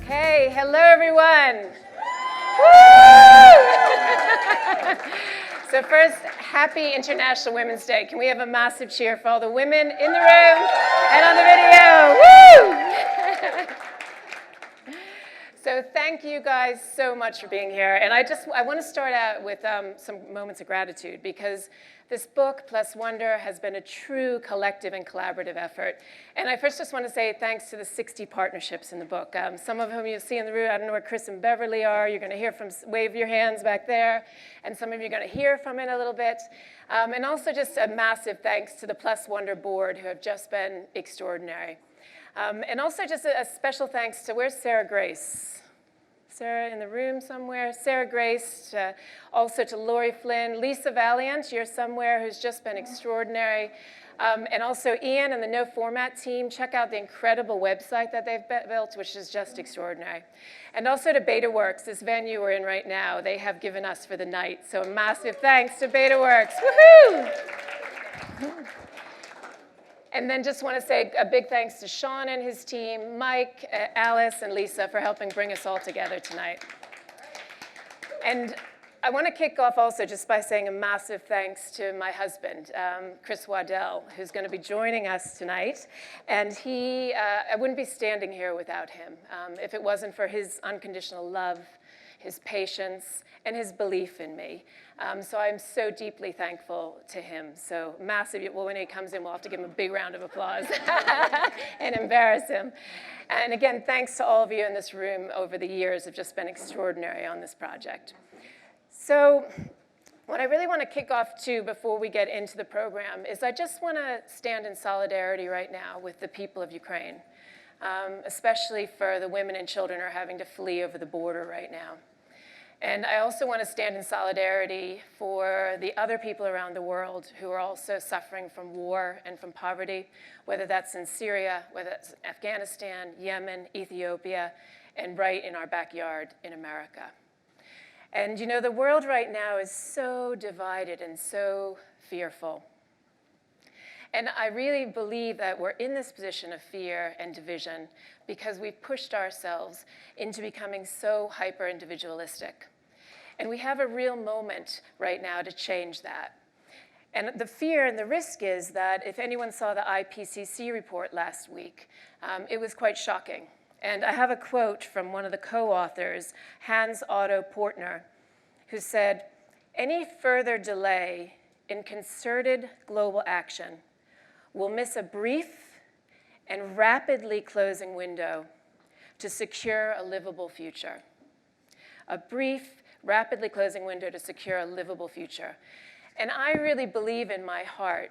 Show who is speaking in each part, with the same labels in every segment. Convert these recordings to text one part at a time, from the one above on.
Speaker 1: Okay, hello everyone. So first, happy International Women's Day. Can we have a massive cheer for all the women in the room and on the video? Woo! So thank you guys so much for being here. And I want to start out with some moments of gratitude, because this book, Plus Wonder, has been a true collective and collaborative effort. And I first just want to say thanks to the 60 partnerships in the book. Some of whom you'll see in the room. I don't know where Chris and Beverly are. You're going to hear from, wave your hands back there. And some of you are going to hear from in a little bit. And also just a massive thanks to the Plus Wonder board, who have just been extraordinary. And also just a special thanks to, where's Sarah Grace? Sarah in the room somewhere. Sarah Grace, also to Lori Flynn. Lisa Valiant, you're somewhere, who's just been extraordinary. And also Ian and the No Format team. Check out the incredible website that they've built, which is just extraordinary. And also to BetaWorks, this venue we're in right now. They have given us for the night. So a massive thanks to BetaWorks. Woohoo! And then just want to say a big thanks to Sean and his team, Mike, Alice, and Lisa for helping bring us all together tonight. And I want to kick off also just by saying a massive thanks to my husband, Chris Waddell, who's going to be joining us tonight. And I wouldn't be standing here without him if it wasn't for his unconditional love, his patience, and his belief in me. So I'm so deeply thankful to him. So massive, well, when he comes in, we'll have to give him a big round of applause and embarrass him. And again, thanks to all of you in this room over the years have just been extraordinary on this project. So what I really want to kick off to before we get into the program is I just want to stand in solidarity right now with the people of Ukraine, especially for the women and children who are having to flee over the border right now. And I also want to stand in solidarity for the other people around the world who are also suffering from war and from poverty, whether that's in Syria, whether that's Afghanistan, Yemen, Ethiopia, and right in our backyard in America. And you know, the world right now is so divided and so fearful. And I really believe that we're in this position of fear and division because we've pushed ourselves into becoming so hyper-individualistic. And we have a real moment right now to change that. And the fear and the risk is that if anyone saw the IPCC report last week, it was quite shocking. And I have a quote from one of the co-authors, Hans Otto Portner, who said, "Any further delay in concerted global action will miss a brief and rapidly closing window to secure a livable future." A brief, rapidly closing window to secure a livable future. And I really believe in my heart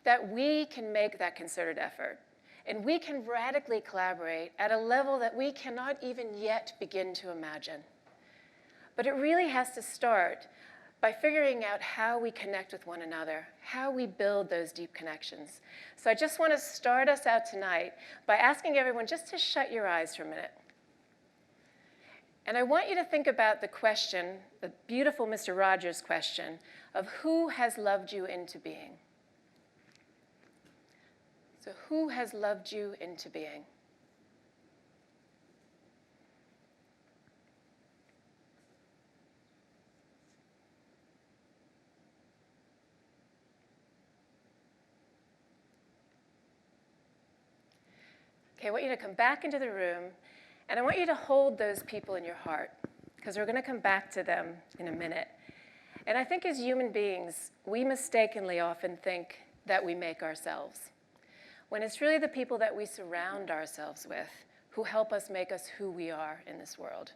Speaker 1: that we can make that concerted effort, and we can radically collaborate at a level that we cannot even yet begin to imagine. But it really has to start by figuring out how we connect with one another, how we build those deep connections. So I just want to start us out tonight by asking everyone just to shut your eyes for a minute. And I want you to think about the question, the beautiful Mr. Rogers question, of who has loved you into being? So who has loved you into being? Okay, I want you to come back into the room, and I want you to hold those people in your heart, because we're going to come back to them in a minute. And I think as human beings, we mistakenly often think that we make ourselves, when it's really the people that we surround ourselves with who help us make us who we are in this world.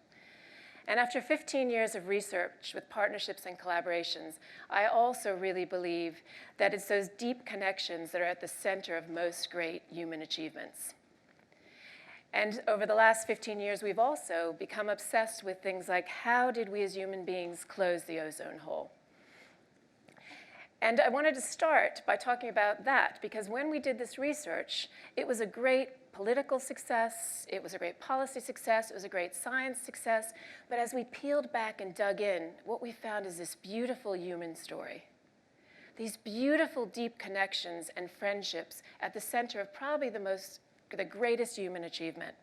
Speaker 1: And after 15 years of research with partnerships and collaborations, I also really believe that it's those deep connections that are at the center of most great human achievements. And over the last 15 years, we've also become obsessed with things like, how did we as human beings close the ozone hole? And I wanted to start by talking about that, because when we did this research, it was a great political success, it was a great policy success, it was a great science success, but as we peeled back and dug in, what we found is this beautiful human story. These beautiful, deep connections and friendships at the center of probably the greatest human achievement.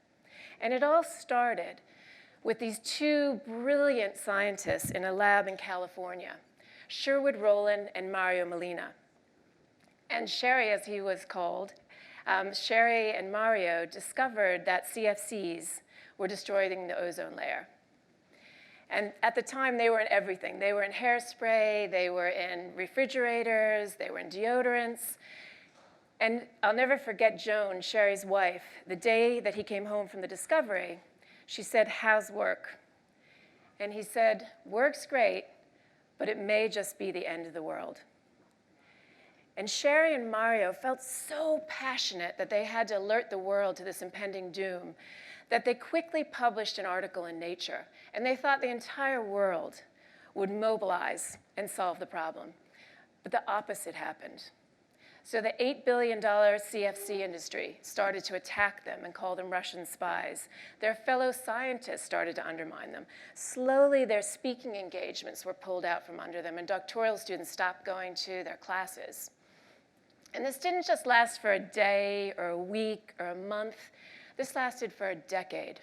Speaker 1: And it all started with these two brilliant scientists in a lab in California, Sherwood Rowland and Mario Molina. And Sherry, as he was called, Sherry and Mario discovered that CFCs were destroying the ozone layer. And at the time, they were in everything. They were in hairspray, they were in refrigerators, they were in deodorants. And I'll never forget Joan, Sherry's wife, the day that he came home from the discovery, she said, "How's work?" And he said, "Work's great, but it may just be the end of the world." And Sherry and Mario felt so passionate that they had to alert the world to this impending doom that they quickly published an article in Nature, and they thought the entire world would mobilize and solve the problem. But the opposite happened. So the $8 billion CFC industry started to attack them and call them Russian spies. Their fellow scientists started to undermine them. Slowly, their speaking engagements were pulled out from under them, and doctoral students stopped going to their classes. And this didn't just last for a day or a week or a month. This lasted for a decade.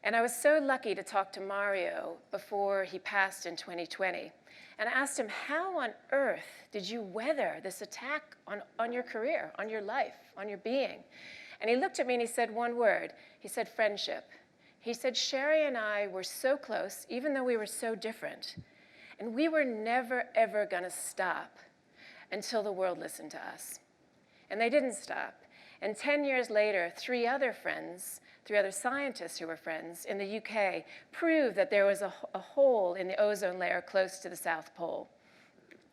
Speaker 1: And I was so lucky to talk to Mario before he passed in 2020. And I asked him, how on earth did you weather this attack on your career, on your life, on your being? And he looked at me and he said one word. He said, friendship. He said, Sherry and I were so close, even though we were so different. And we were never, ever going to stop until the world listened to us. And they didn't stop. And 10 years later, three other scientists who were friends in the UK proved that there was a hole in the ozone layer close to the South Pole.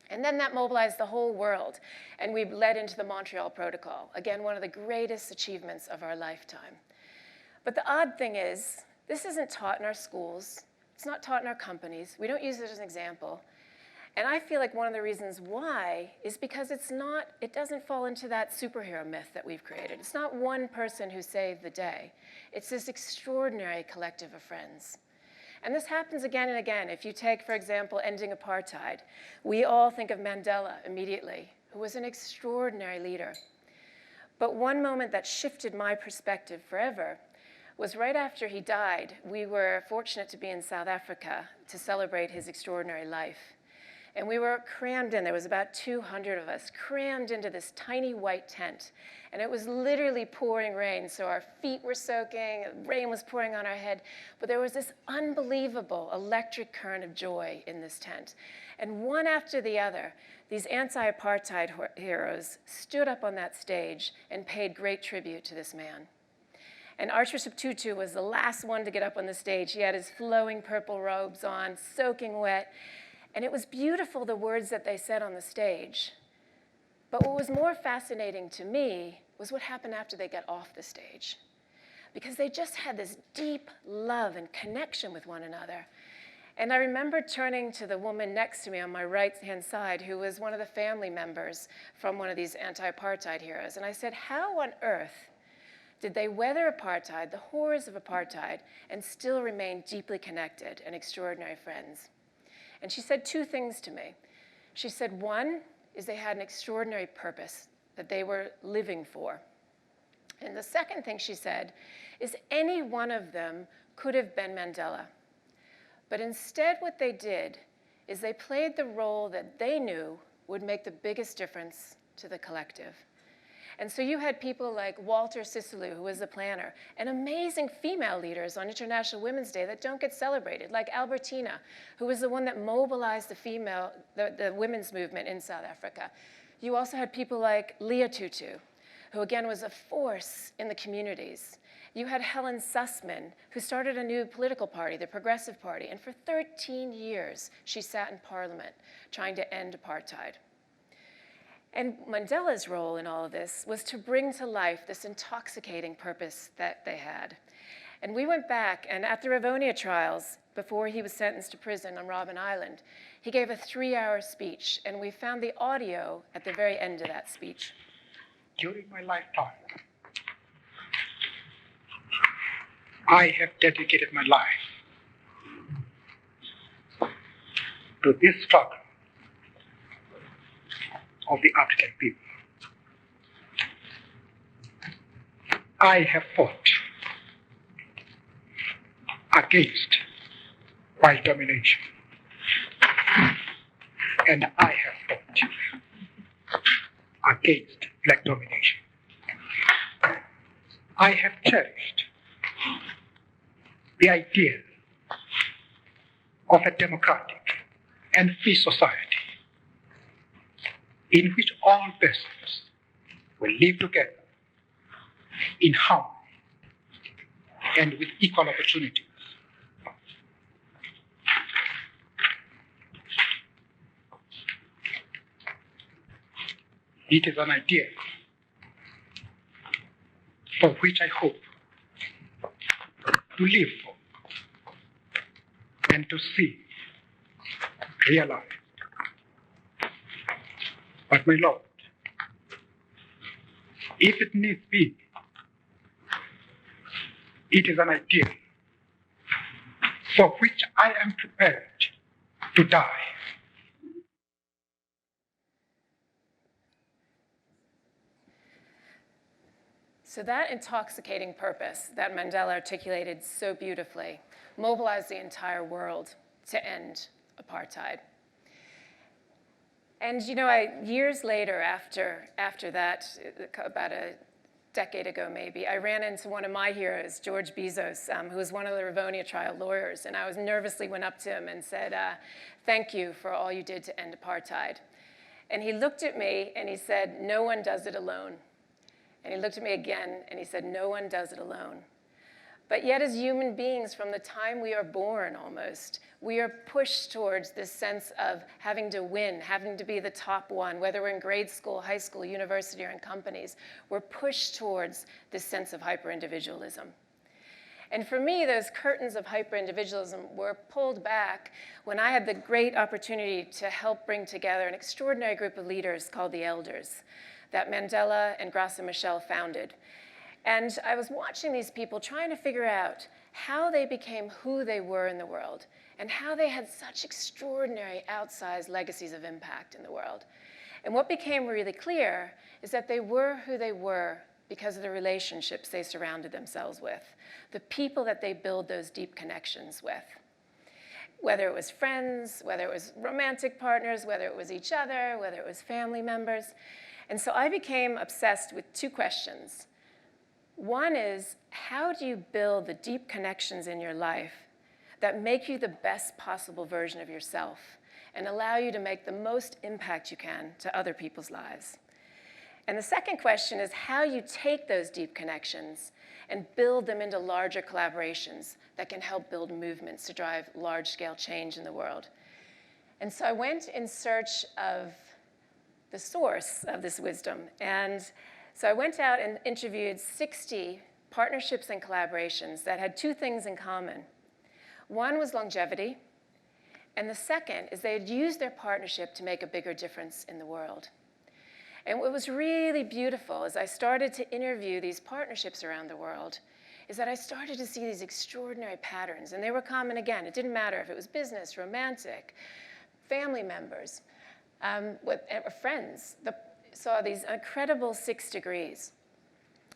Speaker 1: And then that mobilized the whole world, and we led into the Montreal Protocol. Again, one of the greatest achievements of our lifetime. But the odd thing is, this isn't taught in our schools. It's not taught in our companies. We don't use it as an example. And I feel like one of the reasons why is because it doesn't fall into that superhero myth that we've created. It's not one person who saved the day. It's this extraordinary collective of friends. And this happens again and again. If you take, for example, ending apartheid, we all think of Mandela immediately, who was an extraordinary leader. But one moment that shifted my perspective forever was right after he died. We were fortunate to be in South Africa to celebrate his extraordinary life. And we were crammed in. There was about 200 of us crammed into this tiny white tent. And it was literally pouring rain, so our feet were soaking, rain was pouring on our head. But there was this unbelievable electric current of joy in this tent. And one after the other, these anti-apartheid heroes stood up on that stage and paid great tribute to this man. And Archbishop Tutu was the last one to get up on the stage. He had his flowing purple robes on, soaking wet. And it was beautiful, the words that they said on the stage. But what was more fascinating to me was what happened after they got off the stage. Because they just had this deep love and connection with one another. And I remember turning to the woman next to me on my right-hand side, who was one of the family members from one of these anti-apartheid heroes. And I said, how on earth did they weather apartheid, the horrors of apartheid, and still remain deeply connected and extraordinary friends? And she said two things to me. She said, one is they had an extraordinary purpose that they were living for. And the second thing she said is any one of them could have been Mandela. But instead what they did is they played the role that they knew would make the biggest difference to the collective. And so you had people like Walter Sisulu, who was the planner, and amazing female leaders on International Women's Day that don't get celebrated, like Albertina, who was the one that mobilized the women's movement in South Africa. You also had people like Leah Tutu, who again was a force in the communities. You had Helen Sussman, who started a new political party, the Progressive Party, and for 13 years she sat in Parliament trying to end apartheid. And Mandela's role in all of this was to bring to life this intoxicating purpose that they had. And we went back, and at the Rivonia trials, before he was sentenced to prison on Robben Island, he gave a 3-hour speech, and we found the audio at the very end of that speech.
Speaker 2: During my lifetime, I have dedicated my life to this struggle of the African people. I have fought against white domination. And I have fought against black domination. I have cherished the idea of a democratic and free society in which all persons will live together in harmony and with equal opportunities. It is an idea for which I hope to live for and to see realized. But my Lord, if it needs be, it is an idea for which I am prepared to die.
Speaker 1: So that intoxicating purpose that Mandela articulated so beautifully mobilized the entire world to end apartheid. And you know, years later, after that, about a decade ago maybe, I ran into one of my heroes, George Bezos, who was one of the Rivonia trial lawyers, and I nervously went up to him and said, thank you for all you did to end apartheid. And he looked at me and he said, no one does it alone. And he looked at me again and he said, no one does it alone. But yet as human beings, from the time we are born almost, we are pushed towards this sense of having to win, having to be the top one, whether we're in grade school, high school, university, or in companies. We're pushed towards this sense of hyper-individualism. And for me, those curtains of hyper-individualism were pulled back when I had the great opportunity to help bring together an extraordinary group of leaders called the Elders that Mandela and Graça Machel founded. And I was watching these people trying to figure out how they became who they were in the world and how they had such extraordinary outsized legacies of impact in the world. And what became really clear is that they were who they were because of the relationships they surrounded themselves with, the people that they build those deep connections with. Whether it was friends, whether it was romantic partners, whether it was each other, whether it was family members. And so I became obsessed with two questions. One is, how do you build the deep connections in your life that make you the best possible version of yourself and allow you to make the most impact you can to other people's lives? And the second question is how you take those deep connections and build them into larger collaborations that can help build movements to drive large-scale change in the world. And so I went in search of the source of this wisdom. And so I went out and interviewed 60 partnerships and collaborations that had two things in common. One was longevity, and the second is they had used their partnership to make a bigger difference in the world. And what was really beautiful as I started to interview these partnerships around the world is that I started to see these extraordinary patterns, and they were common again. It didn't matter if it was business, romantic, family members, friends. Saw these incredible 6 degrees,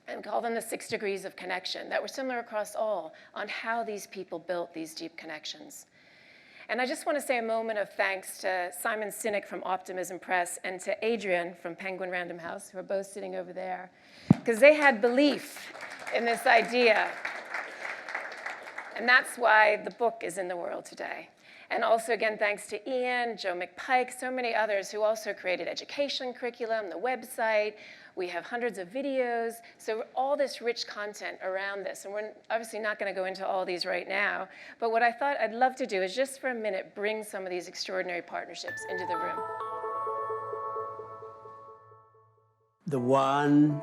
Speaker 1: and call them the 6 degrees of connection that were similar across all on how these people built these deep connections. And I just want to say a moment of thanks to Simon Sinek from Optimism Press and to Adrian from Penguin Random House, who are both sitting over there, because they had belief in this idea. And that's why the book is in the world today. And also, again, thanks to Ian, Joe McPike, so many others who also created education curriculum, the website. We have hundreds of videos. So all this rich content around this. And we're obviously not going to go into all these right now. But what I thought I'd love to do is just for a minute bring some of these extraordinary partnerships into the room.
Speaker 3: The one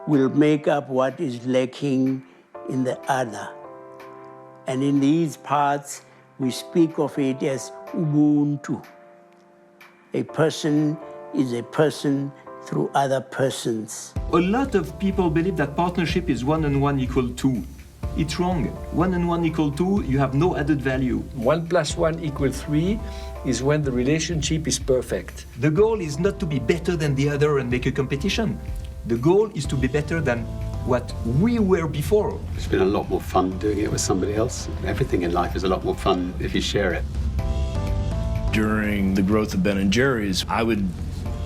Speaker 3: will make up what is lacking in the other. And in these parts, we speak of it as Ubuntu. A person is a person through other persons.
Speaker 4: A lot of people believe that partnership is 1 and 1 equal 2. It's wrong. 1 and 1 equal 2, you have no added value.
Speaker 5: 1 + 1 = 3 is when the relationship is perfect.
Speaker 4: The goal is not to be better than the other and make a competition. The goal is to be better than what we were before.
Speaker 6: It's been a lot more fun doing it with somebody else. Everything in life is a lot more fun if you share it.
Speaker 7: During the growth of Ben & Jerry's, I would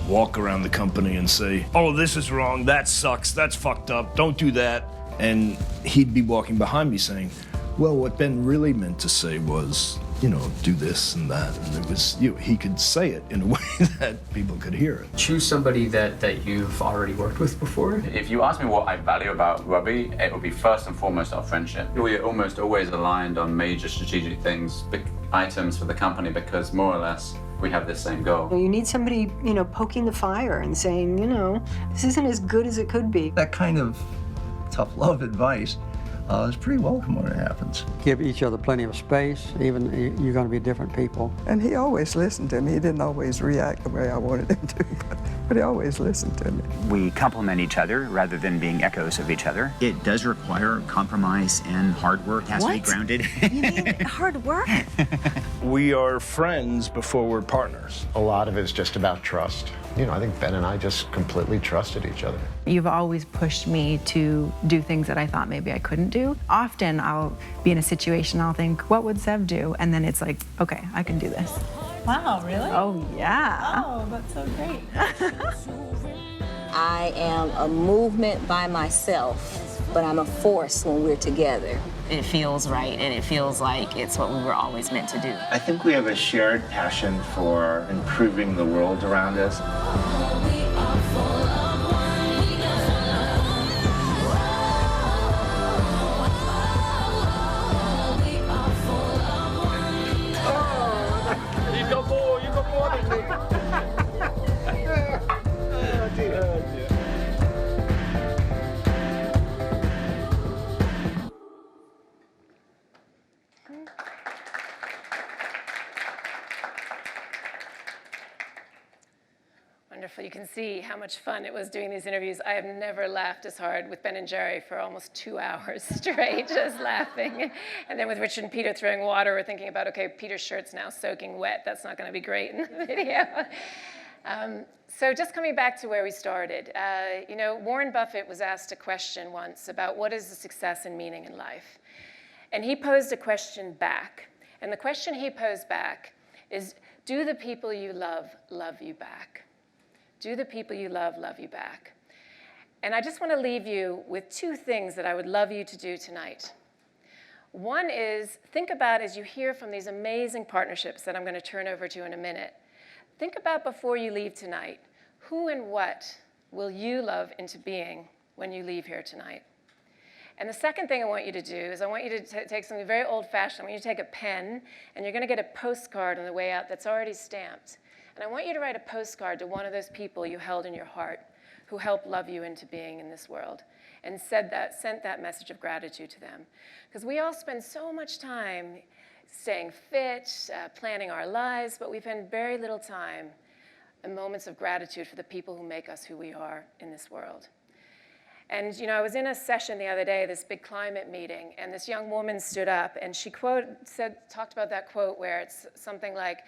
Speaker 7: walk around the company and say, oh, this is wrong, that sucks, that's fucked up, don't do that. And he'd be walking behind me saying, well, what Ben really meant to say was, you know, do this and that. And it was, he could say it in a way that people could hear it.
Speaker 8: Choose somebody that you've already worked with before.
Speaker 9: If you ask me what I value about Robbie, it would be first and foremost our friendship. We're almost always aligned on major strategic things, big items for the company, because more or less we have the same goal.
Speaker 10: You need somebody, you know, poking the fire and saying, you know, this isn't as good as it could be.
Speaker 11: That kind of tough love advice is pretty welcome when it happens.
Speaker 12: Give each other plenty of space, even you're going to be different people.
Speaker 13: And he always listened to me. He didn't always react the way I wanted him to, but he always listened to me.
Speaker 14: We complement each other rather than being echoes of each other. It does require compromise and hard work. It has to be grounded.
Speaker 10: You mean hard work?
Speaker 7: We are friends before we're partners.
Speaker 15: A lot of it is just about trust. You know, I think Ben and I just completely trusted each other.
Speaker 16: You've always pushed me to do things that I thought maybe I couldn't do. Often I'll be in a situation, I'll think, what would Sev do? And then it's like, okay, I can do this.
Speaker 17: Wow, really?
Speaker 16: Oh, yeah.
Speaker 17: Oh, that's so great.
Speaker 18: I am a movement by myself, but I'm a force when we're together.
Speaker 19: It feels right, and it feels like it's what we were always meant to do.
Speaker 20: I think we have a shared passion for improving the world around us.
Speaker 5: You got more than me. Oh, dear.
Speaker 1: Wonderful. You can see how much fun it was doing these interviews. I have never laughed as hard with Ben and Jerry for almost 2 hours straight, just laughing. And then with Richard and Peter throwing water, we're thinking about, okay, Peter's shirt's now soaking wet. That's not going to be great in the video. So just coming back to where we started, you know, Warren Buffett was asked a question once about what is the success and meaning in life. And he posed a question back. And the question he posed back is, do the people you love you back? Do the people you love you back? And I just want to leave you with 2 things that I would love you to do tonight. One is, think about, as you hear from these amazing partnerships that I'm going to turn over to in a minute, think about before you leave tonight, who and what will you love into being when you leave here tonight? And the second thing I want you to do is I want you to take something very old-fashioned. I want you to take a pen, and you're going to get a postcard on the way out that's already stamped. And I want you to write a postcard to one of those people you held in your heart who helped love you into being in this world, and sent that message of gratitude to them. Because we all spend so much time staying fit, planning our lives, but we spend very little time in moments of gratitude for the people who make us who we are in this world. And you know, I was in a session the other day, this big climate meeting, and this young woman stood up and she talked about that quote where it's something like,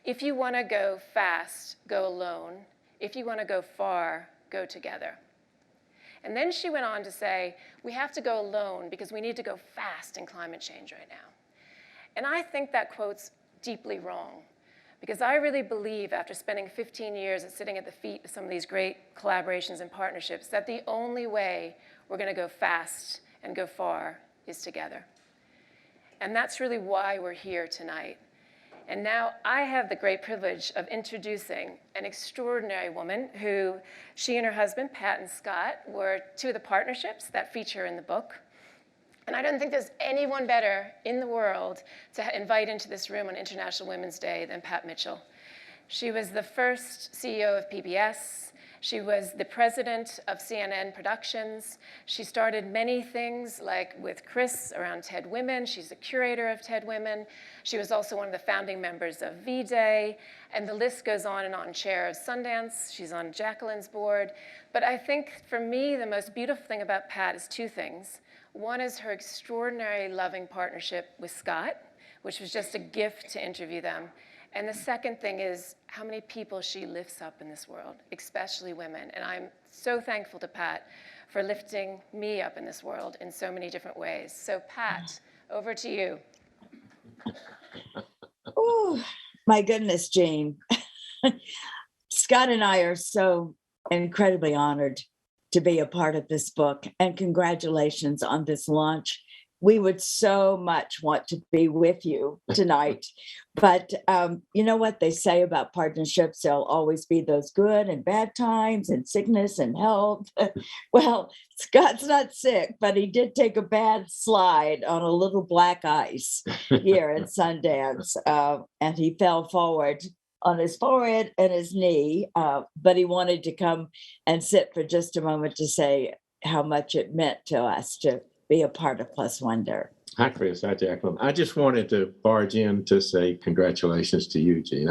Speaker 1: if you want to go fast, go alone. If you want to go far, go together. And then she went on to say, we have to go alone because we need to go fast in climate change right now. And I think that quote's deeply wrong, because I really believe, after spending 15 years sitting at the feet of some of these great collaborations and partnerships, that the only way we're going to go fast and go far is together. And that's really why we're here tonight. And now I have the great privilege of introducing an extraordinary woman who, she and her husband, Pat and Scott, were 2 of the partnerships that feature in the book. And I don't think there's anyone better in the world to invite into this room on International Women's Day than Pat Mitchell. She was the first CEO of PBS. She was the president of CNN Productions. She started many things, like with Chris around TED Women. She's the curator of TED Women. She was also one of the founding members of V-Day. And the list goes on and on. Chair of Sundance. She's on Jacqueline's board. But I think, for me, the most beautiful thing about Pat is 2 things. One is her extraordinary loving partnership with Scott, which was just a gift to interview them. And the second thing is how many people she lifts up in this world, especially women. And I'm so thankful to Pat for lifting me up in this world in so many different ways. So Pat, over to you.
Speaker 21: Oh, my goodness, Jane. Scott and I are so incredibly honored to be a part of this book, and congratulations on this launch. We would so much want to be with you tonight, but you know what they say about partnerships? There'll always be those good and bad times and sickness and health. Well, Scott's not sick, but he did take a bad slide on a little black ice here at Sundance, and he fell forward on his forehead and his knee, but he wanted to come and sit for just a moment to say how much it meant to us to be a part of Plus Wonder.
Speaker 22: Hi, Chris. Hi, Jacqueline. I just wanted to barge in to say congratulations to you, Gene.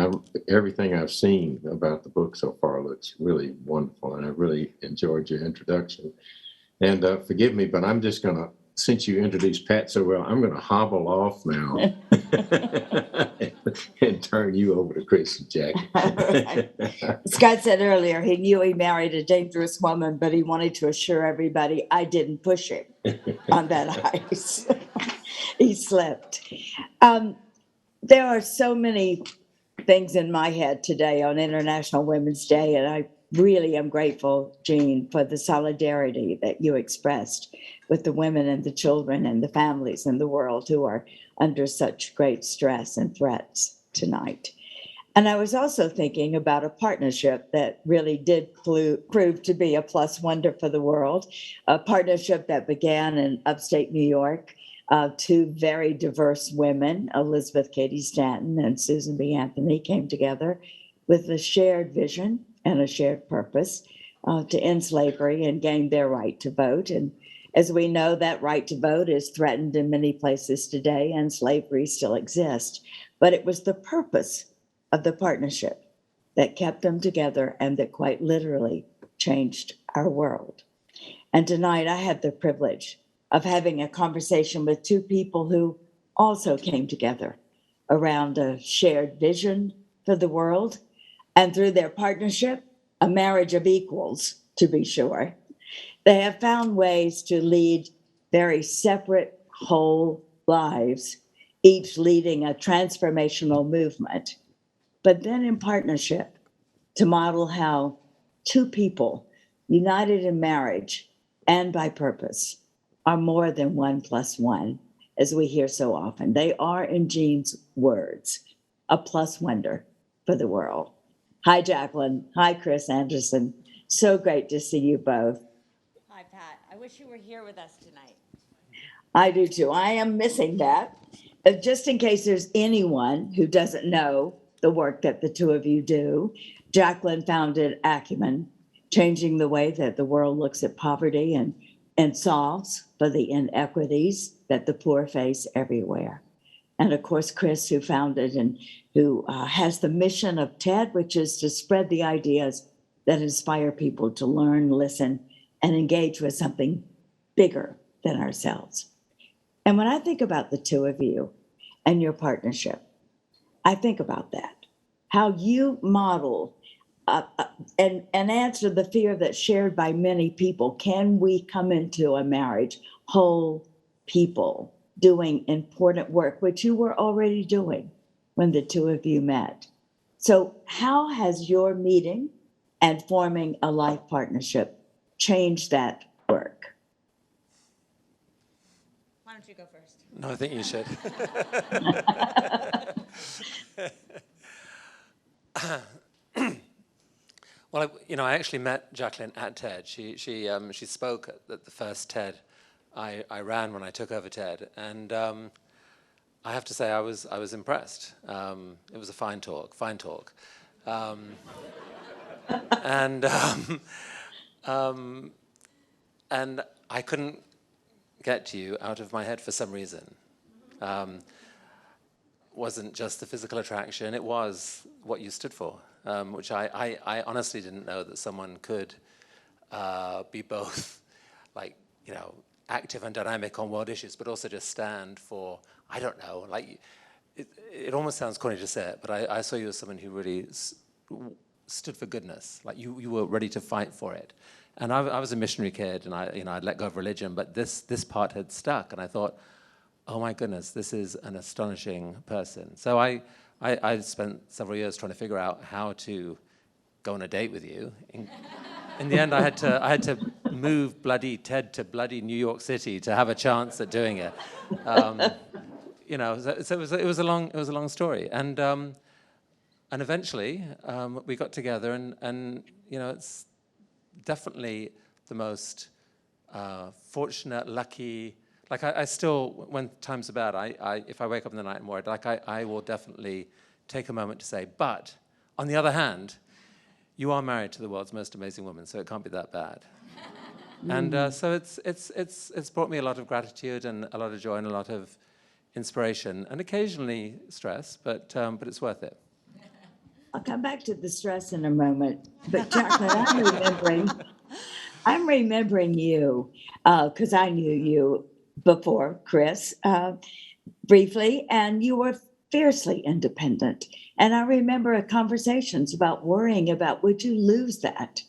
Speaker 22: Everything I've seen about the book so far looks really wonderful, and I really enjoyed your introduction. And forgive me, but I'm just going to, since you introduced Pat so well, I'm going to hobble off now and turn you over to Chris and Jack.
Speaker 21: Right. Scott said earlier he knew he married a dangerous woman, but he wanted to assure everybody I didn't push him on that ice. He slipped. There are so many things in my head today on International Women's Day, and I really am grateful, Jean, for the solidarity that you expressed with the women and the children and the families in the world who are under such great stress and threats tonight. And I was also thinking about a partnership that really did prove to be a plus wonder for the world, a partnership that began in upstate New York. Two very diverse women, Elizabeth Cady Stanton and Susan B. Anthony, came together with a shared vision and a shared purpose to end slavery and gain their right to vote. And as we know, that right to vote is threatened in many places today, and slavery still exists. But it was the purpose of the partnership that kept them together and that quite literally changed our world. And tonight I had the privilege of having a conversation with two people who also came together around a shared vision for the world, and through their partnership, a marriage of equals, to be sure, they have found ways to lead very separate, whole lives, each leading a transformational movement, but then in partnership to model how two people united in marriage and by purpose are more than 1 + 1, as we hear so often. They are, in Jean's words, a plus wonder for the world. Hi, Jacqueline. Hi, Chris Anderson. So great to see you both.
Speaker 23: Hi, Pat. I wish you were here with us tonight.
Speaker 21: I do too. I am missing that. Just in case there's anyone who doesn't know the work that the two of you do, Jacqueline founded Acumen, changing the way that the world looks at poverty and solves for the inequities that the poor face everywhere. And of course, Chris, who founded and who has the mission of TED, which is to spread the ideas that inspire people to learn, listen, and engage with something bigger than ourselves. And when I think about the two of you and your partnership, I think about that, how you model and answer the fear that's shared by many people. Can we come into a marriage whole people doing important work, which you were already doing when the two of you met? So how has your meeting and forming a life partnership changed that work?
Speaker 23: Why don't you go first?
Speaker 5: No, I think you should. Well, I actually met Jacqueline at TED. She spoke at the first TED I ran when I took over TED, and I have to say I was impressed. It was a fine talk. And I couldn't get to you out of my head for some reason. Wasn't just the physical attraction, it was what you stood for, which I honestly didn't know that someone could be both active and dynamic on world issues, but also just stand for, I don't know, it almost sounds corny to say it, but I saw you as someone who really stood for goodness. Like you were ready to fight for it. And I was a missionary kid, and I'd let go of religion, but this part had stuck, and I thought, oh my goodness, this is an astonishing person. So I spent several years trying to figure out how to go on a date with you. In the end, I had to move bloody Ted to bloody New York City to have a chance at doing it. You know, so it was a long story, and eventually we got together, and you know, it's definitely the most fortunate, lucky. Like I still, when times are bad, if I wake up in the night and worried, like I will definitely take a moment to say, but on the other hand, you are married to the world's most amazing woman, so it can't be that bad. And so it's brought me a lot of gratitude and a lot of joy and a lot of inspiration, and occasionally stress, but it's worth it.
Speaker 21: I'll come back to the stress in a moment, but Jacqueline, I'm remembering you because I knew you before Chris briefly, and you were fiercely independent. And I remember conversations about worrying about, would you lose that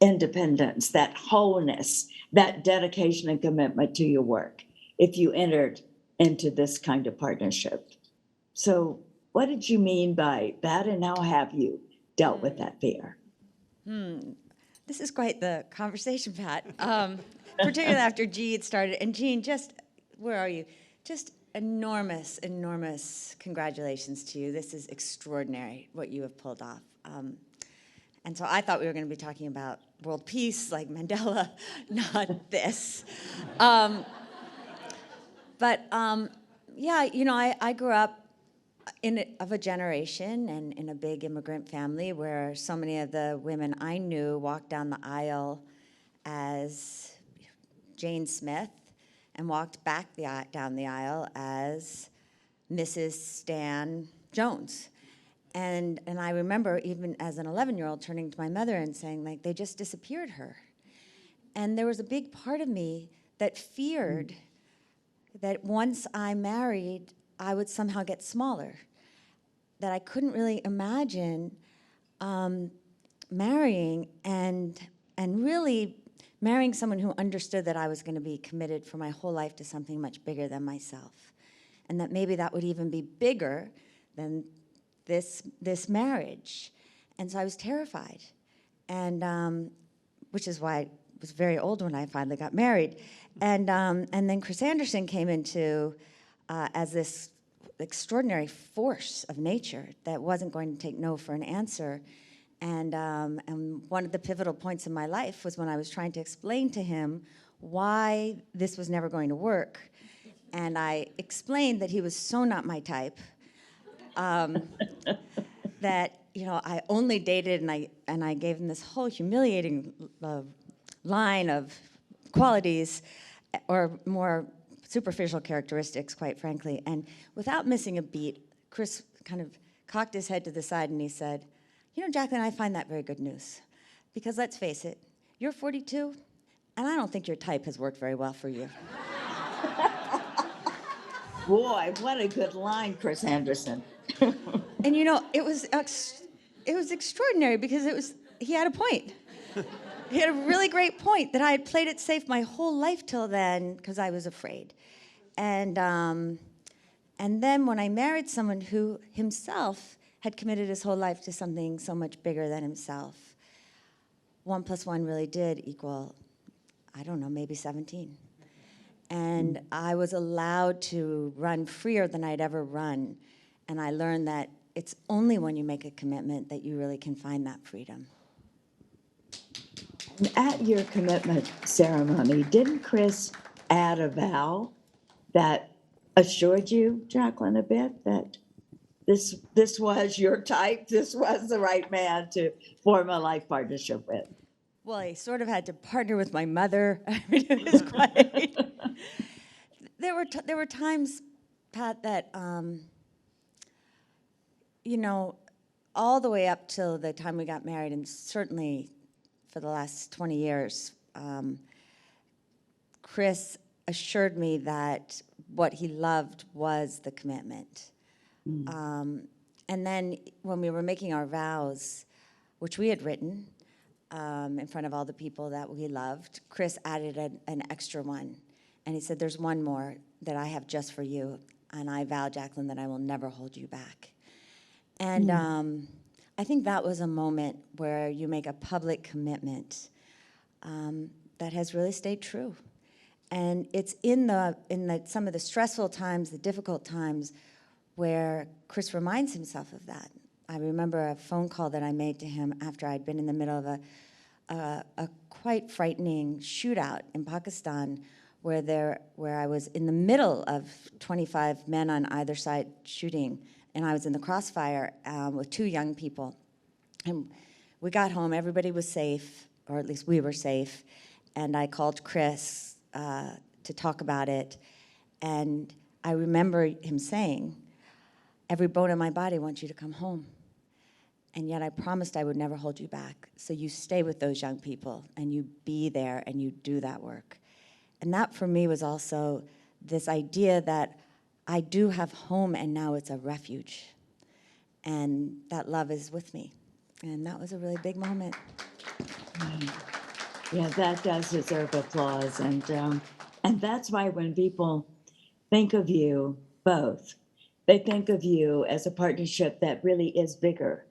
Speaker 21: independence, that wholeness, that dedication and commitment to your work if you entered into this kind of partnership? So what did you mean by that, and how have you dealt with that fear?
Speaker 23: This is quite the conversation, Pat. Particularly after Jean started. And Jean, just, where are you? Just enormous, enormous congratulations to you. This is extraordinary, what you have pulled off. And so I thought we were going to be talking about world peace, like Mandela, not this. Yeah, you know, I grew up of a generation and in a big immigrant family where so many of the women I knew walked down the aisle as Jane Smith and walked back down the aisle as Mrs. Stan Jones. And I remember even as an 11-year-old turning to my mother and saying, like, they just disappeared her. And there was a big part of me that feared that once I married, I would somehow get smaller, that I couldn't really imagine marrying and really marrying someone who understood that I was going to be committed for my whole life to something much bigger than myself, and that maybe that would even be bigger than this marriage. And so I was terrified, and which is why I was very old when I finally got married. And then Chris Anderson came into as this extraordinary force of nature that wasn't going to take no for an answer. And one of the pivotal points in my life was when I was trying to explain to him why this was never going to work. And I explained that he was so not my type, that, you know, I only dated, and I gave him this whole humiliating line of qualities, or more superficial characteristics, quite frankly. And without missing a beat, Chris kind of cocked his head to the side and he said, you know, Jacqueline, I find that very good news. Because let's face it, you're 42, and I don't think your type has worked very well for you.
Speaker 21: Boy, what a good line, Chris Anderson.
Speaker 23: And you know, it was extraordinary because he had a point. He had a really great point that I had played it safe my whole life till then because I was afraid. And then when I married someone who himself had committed his whole life to something so much bigger than himself, 1 + 1 really did equal, I don't know, maybe 17. And I was allowed to run freer than I'd ever run. And I learned that it's only when you make a commitment that you really can find that freedom.
Speaker 21: At your commitment ceremony, didn't Chris add a vow that assured you, Jacqueline, a bit that this was your type, this was the right man to form a life partnership with?
Speaker 23: Well, I sort of had to partner with my mother. I mean, it was quite. There were times, Pat, that you know, all the way up till the time we got married, and certainly for the last 20 years, Chris assured me that what he loved was the commitment. And then when we were making our vows, which we had written, in front of all the people that we loved, Chris added an extra one. And he said, there's one more that I have just for you. And I vow, Jacqueline, that I will never hold you back. And I think that was a moment where you make a public commitment that has really stayed true. And it's in some of the stressful times, the difficult times, where Chris reminds himself of that. I remember a phone call that I made to him after I'd been in the middle of a quite frightening shootout in Pakistan, where I was in the middle of 25 men on either side shooting, and I was in the crossfire with 2 young people. And we got home, everybody was safe, or at least we were safe, and I called Chris to talk about it, and I remember him saying, every bone in my body wants you to come home. And yet I promised I would never hold you back. So you stay with those young people, and you be there, and you do that work. And that for me was also this idea that I do have home, and now it's a refuge. And that love is with me. And that was a really big moment.
Speaker 21: Yeah, that does deserve applause. And that's why when people think of you both, they think of you as a partnership that really is bigger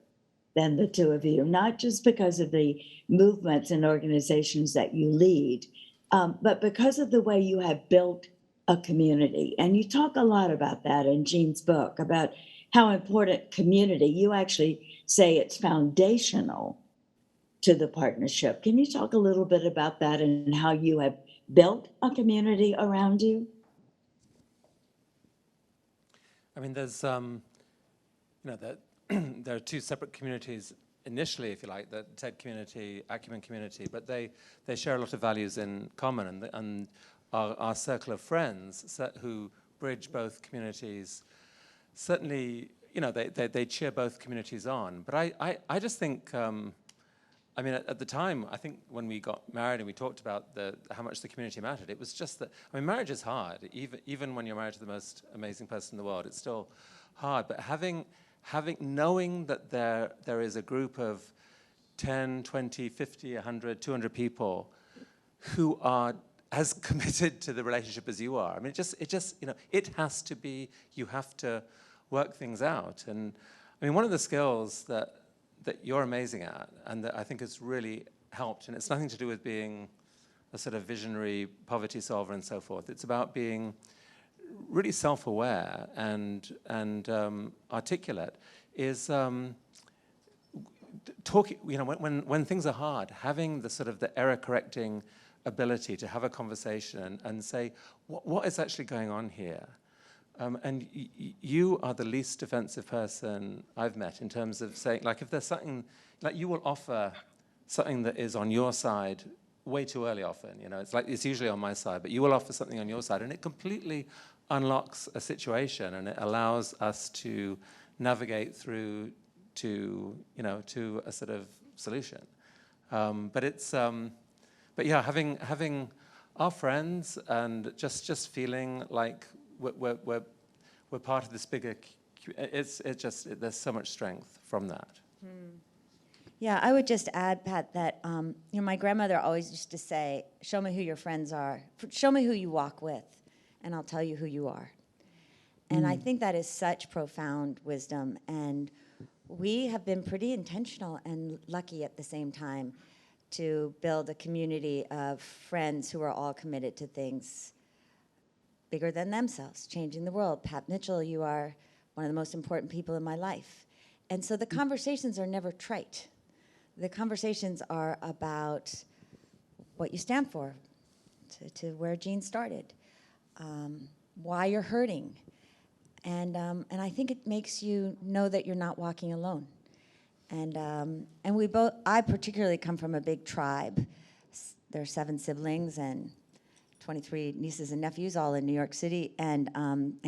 Speaker 21: than the 2 of you, not just because of the movements and organizations that you lead, but because of the way you have built a community. And you talk a lot about that in Jean's book, about how important community, you actually say it's foundational to the partnership. Can you talk a little bit about that and how you have built a community around you?
Speaker 5: I mean, there's, there are 2 separate communities initially, if you like, the TED community, Acumen community, but they share a lot of values in common, and our circle of friends who bridge both communities, certainly, they cheer both communities on. But I just think, I mean, at the time, I think when we got married and we talked about how much the community mattered, it was just that, I mean, marriage is hard. Even when you're married to the most amazing person in the world, it's still hard. But knowing that there is a group of 10, 20, 50, 100, 200 people who are as committed to the relationship as you are. I mean, it has to be, you have to work things out. And I mean, one of the skills that you're amazing at, and that I think has really helped, and it's nothing to do with being a sort of visionary poverty solver and so forth. It's about being really self-aware and articulate, is talking, when things are hard, having the sort of the error-correcting ability to have a conversation and say, what is actually going on here? And you are the least defensive person I've met in terms of saying, like, if there's something, like, you will offer something that is on your side way too early often, it's like, it's usually on my side, but you will offer something on your side, and it completely unlocks a situation, and it allows us to navigate through to a sort of solution. But yeah, having our friends and just feeling like we're part of this bigger, there's so much strength from that.
Speaker 23: Yeah, I would just add, Pat, that my grandmother always used to say, show me who your friends are, show me who you walk with, and I'll tell you who you are. And I think that is such profound wisdom, and we have been pretty intentional and lucky at the same time to build a community of friends who are all committed to things bigger than themselves, changing the world. Pat Mitchell, you are one of the most important people in my life. And so the conversations are never trite. The conversations are about what you stand for, to where Jean started, why you're hurting. And I think it makes you know that you're not walking alone. And I particularly come from a big tribe. There are 7 siblings and 23 nieces and nephews, all in New York City, and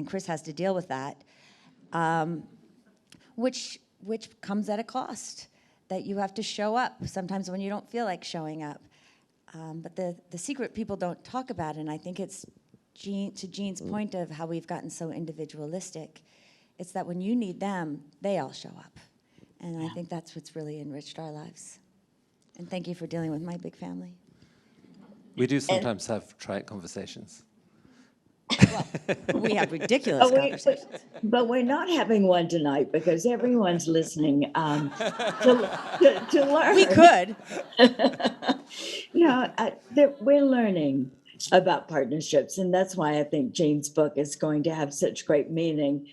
Speaker 23: Chris has to deal with that, which comes at a cost, that you have to show up sometimes when you don't feel like showing up. But the secret people don't talk about, and I think it's to Jean's point of how we've gotten so individualistic, it's that when you need them, they all show up. And I think that's what's really enriched our lives. And thank you for dealing with my big family.
Speaker 5: We do sometimes have trite conversations.
Speaker 23: We have ridiculous conversations.
Speaker 21: But we're not having one tonight because everyone's listening to learn.
Speaker 23: We could.
Speaker 21: We're learning about partnerships, and that's why I think Jean's book is going to have such great meaning,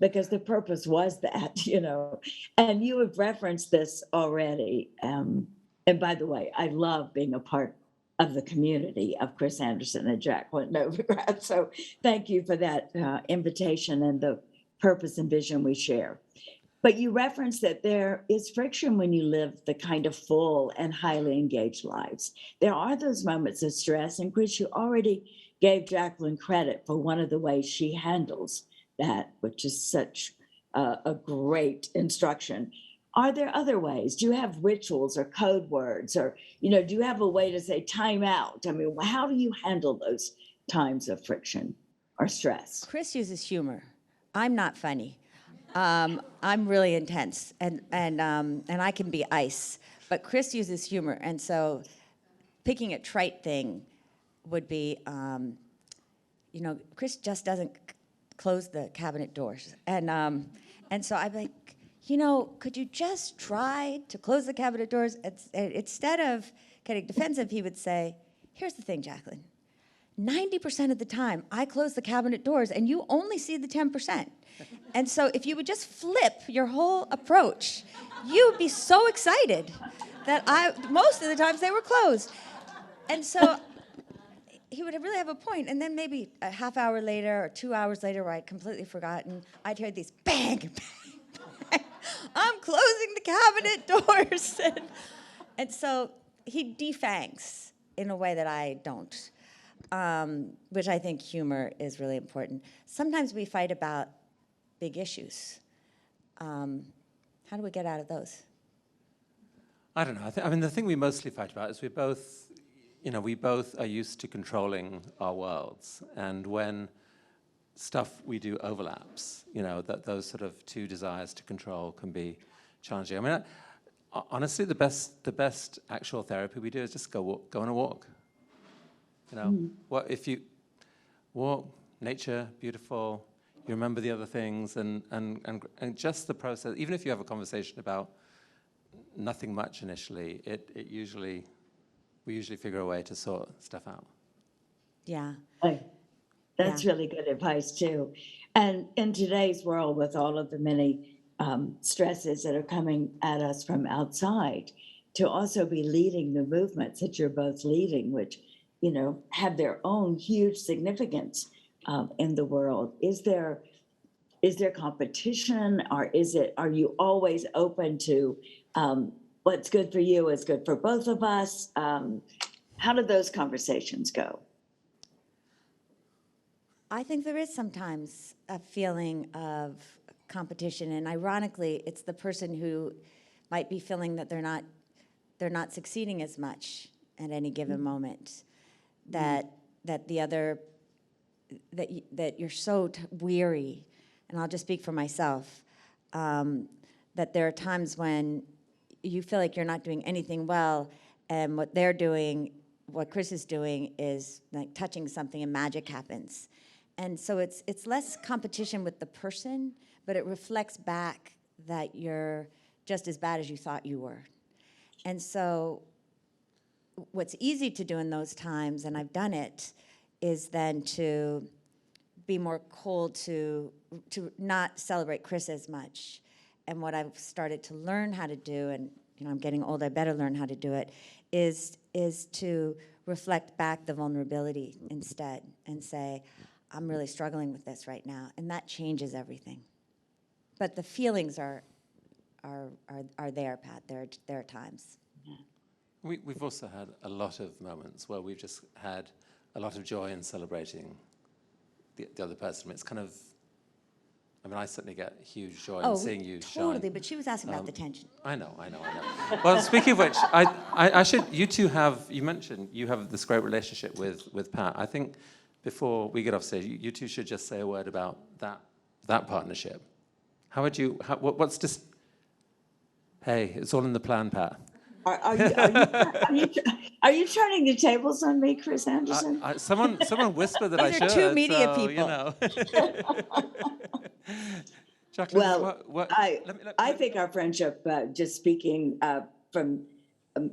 Speaker 21: because the purpose was that, and you have referenced this already. And by the way, I love being a part of the community of Chris Anderson and Jacqueline Novogratz. So thank you for that invitation and the purpose and vision we share. But you referenced that there is friction when you live the kind of full and highly engaged lives. There are those moments of stress, and Chris, you already gave Jacqueline credit for one of the ways she handles that, which is such a great instruction. Are there other ways? Do you have rituals or code words, or do you have a way to say time out? I mean, how do you handle those times of friction or stress?
Speaker 23: Chris uses humor. I'm not funny. I'm really intense, and I can be ice. But Chris uses humor, and so picking a trite thing would be, Chris just doesn't close the cabinet doors, and so I'd be like, could you just try to close the cabinet doors? Instead of getting defensive, he would say, here's the thing, Jacqueline. 90% of the time, I close the cabinet doors, and you only see the 10%. And so if you would just flip your whole approach, you would be so excited that most of the times they were closed. And so he would really have a point. And then maybe a half hour later or 2 hours later, where I'd completely forgotten, I'd hear these bang, bang, bang. I'm closing the cabinet doors. And so he defangs in a way that I don't, which I think humor is really important. Sometimes we fight about big issues. How do we get out of those?
Speaker 5: I don't know. I mean, the thing we mostly fight about is we both are used to controlling our worlds, and when stuff we do overlaps, that those sort of two desires to control can be challenging. I mean, honestly, the best actual therapy we do is just go on a walk. What if you walk, nature, beautiful. You remember the other things, and just the process. Even if you have a conversation about nothing much initially, we usually figure a way to sort stuff out.
Speaker 23: Yeah.
Speaker 21: That's really good advice too. And in today's world, with all of the many stresses that are coming at us from outside, to also be leading the movements that you're both leading, which have their own huge significance in the world. Is there competition, or are you always open to what's good for you is good for both of us? How do those conversations go?
Speaker 23: I think there is sometimes a feeling of competition, and ironically, it's the person who might be feeling that they're not succeeding as much at any given moment, that the other, that you're so weary, and I'll just speak for myself, that there are times when you feel like you're not doing anything well, and what they're doing, what Chris is doing, is like touching something and magic happens. And so it's less competition with the person, but it reflects back that you're just as bad as you thought you were. And so what's easy to do in those times, and I've done it, is then to be more cold, to not celebrate Chris as much. And what I've started to learn how to do, and I'm getting old, I better learn how to do it, is to reflect back the vulnerability instead and say, I'm really struggling with this right now, and that changes everything. But the feelings are there, Pat. There are times.
Speaker 5: We've also had a lot of moments where we've just had a lot of joy in celebrating the other person. It's kind of, I certainly get huge joy in seeing you shine.
Speaker 23: Totally, but she was asking about the tension.
Speaker 5: I know. Well, speaking of which, you two you mentioned you have this great relationship with Pat. I think before we get off stage, you two should just say a word about that partnership. How would you, what's just, hey, it's all in the plan, Pat.
Speaker 21: Are you turning the tables on me, Chris Anderson?
Speaker 5: Someone whispered that I
Speaker 23: These
Speaker 5: should.
Speaker 23: are two media
Speaker 5: so,
Speaker 23: people.
Speaker 5: You know. Jacqueline,
Speaker 21: Well, I think our friendship, just speaking from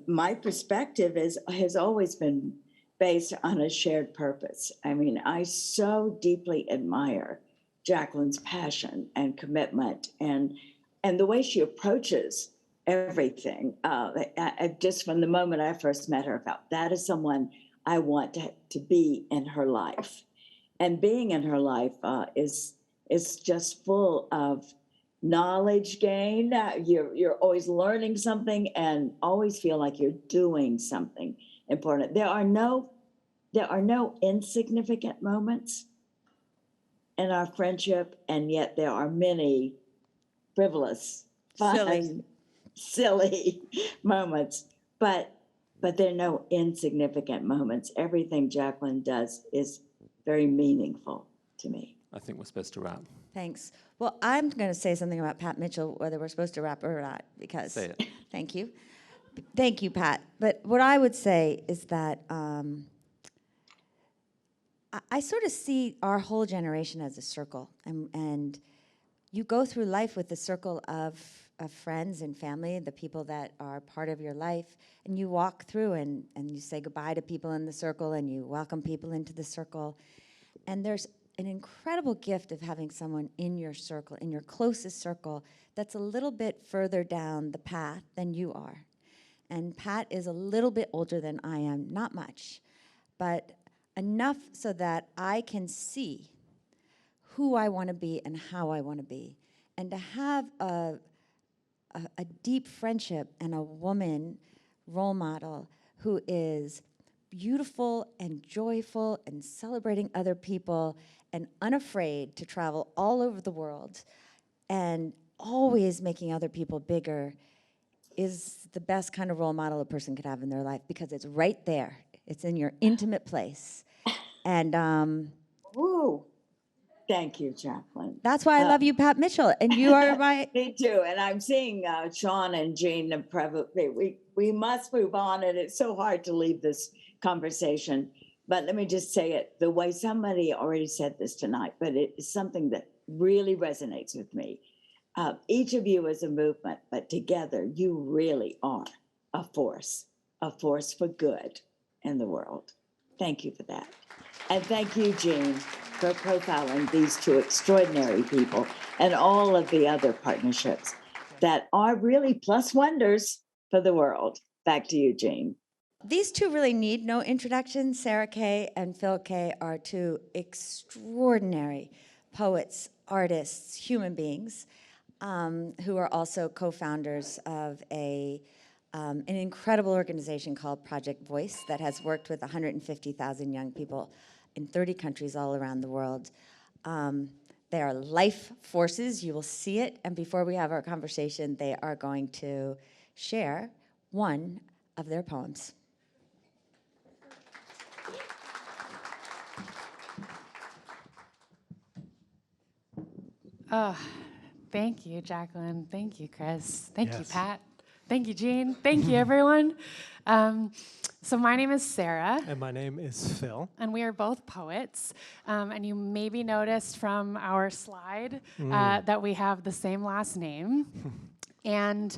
Speaker 21: my perspective, has always been based on a shared purpose. I mean, I so deeply admire Jacqueline's passion and commitment and the way she approaches everything. I just from the moment I first met her, I felt that is someone I want to be in her life. And being in her life is just full of knowledge gain. You're always learning something and always feel like you're doing something important. There are no insignificant moments in our friendship, and yet there are many frivolous, fun, silly moments. But there are no insignificant moments. Everything Jacqueline does is very meaningful to me.
Speaker 5: I think we're supposed to wrap.
Speaker 23: Thanks. Well, I'm going to say something about Pat Mitchell, whether we're supposed to wrap or not, because
Speaker 5: Say it.
Speaker 23: Thank you. Thank you, Pat. But what I would say is that I sort of see our whole generation as a circle, and you go through life with a circle of friends and family, the people that are part of your life, and you walk through and you say goodbye to people in the circle and you welcome people into the circle. And there's an incredible gift of having someone in your circle, in your closest circle, that's a little bit further down the path than you are. And Pat is a little bit older than I am, not much, but enough so that I can see who I want to be and how I want to be. And to have a deep friendship and a woman role model who is beautiful and joyful and celebrating other people and unafraid to travel all over the world and always making other people bigger is the best kind of role model a person could have in their life, because it's right there. It's in your intimate place. And
Speaker 21: Woo. Thank you, Jacqueline.
Speaker 23: that's why I love you, Pat Mitchell, and you are my...
Speaker 21: Me too, and I'm seeing Sean and Jean, and probably we must move on, and it's so hard to leave this conversation. But let me just say it the way somebody already said this tonight, but it is something that really resonates with me. Each of you is a movement, but together you really are a force for good in the world. Thank you for that. And thank you, Jean, for profiling these two extraordinary people and all of the other partnerships that are really plus wonders for the world. Back to you, Jean.
Speaker 23: These two really need no introduction. Sarah Kay and Phil Kaye are two extraordinary poets, artists, human beings, who are also co-founders of an incredible organization called Project Voice that has worked with 150,000 young people in 30 countries all around the world. They are life forces. You will see it. And before we have our conversation, they are going to share one of their poems.
Speaker 2: Oh, thank you, Jacqueline. Thank you, Chris. Thank you, Pat. Thank you, Jean. Thank you, everyone. So my name is Sarah.
Speaker 3: And my name is Phil.
Speaker 2: And we are both poets. And you maybe noticed from our slide that we have the same last name. And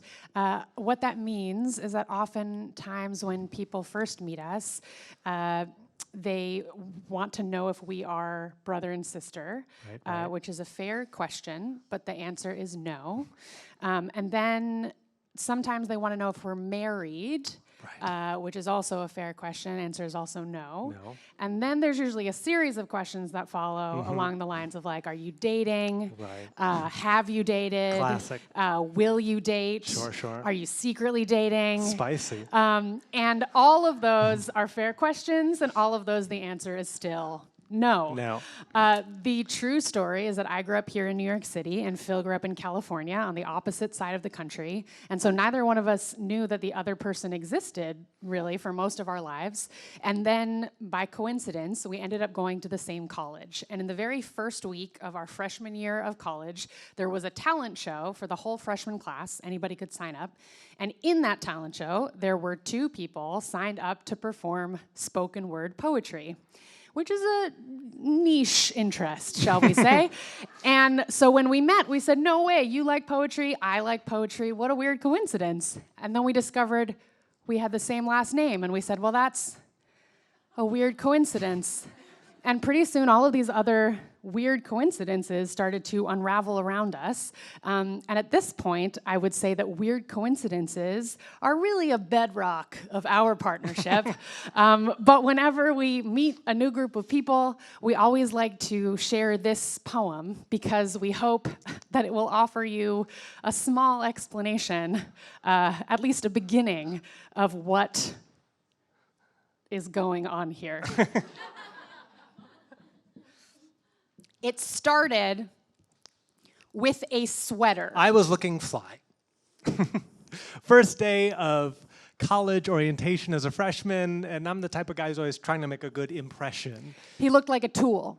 Speaker 2: what that means is that oftentimes when people first meet us, they want to know if we are brother and sister, which is a fair question, but the answer is no. And then sometimes they want to know if we're married, which is also a fair question. Answer is also no. And then there's usually a series of questions that follow along the lines of like, are you dating? Have you dated?
Speaker 3: Classic.
Speaker 2: Will you date?
Speaker 3: Sure.
Speaker 2: Are you secretly dating?
Speaker 3: Spicy.
Speaker 2: And all of those are fair questions, and all of those the answer is still No.
Speaker 3: No.
Speaker 2: The true story is that I grew up here in New York City and Phil grew up in California on the opposite side of the country. And so neither one of us knew that the other person existed, really, for most of our lives. And then, by coincidence, we ended up going to the same college. And in the very first week of our freshman year of college, there was a talent show for the whole freshman class. Anybody could sign up. And in that talent show, there were 2 people signed up to perform spoken word poetry, which is a niche interest, shall we say. And so when we met, we said, no way, you like poetry, I like poetry, what a weird coincidence. And then we discovered we had the same last name, and we said, well, that's a weird coincidence. And pretty soon, all of these other weird coincidences started to unravel around us. And at this point, I would say that weird coincidences are really a bedrock of our partnership. But whenever we meet a new group of people, we always like to share this poem because we hope that it will offer you a small explanation, at least a beginning, of what is going on here. It started with a sweater.
Speaker 3: I was looking fly. First day of college orientation as a freshman, and I'm the type of guy who's always trying to make a good impression.
Speaker 2: He looked like a tool.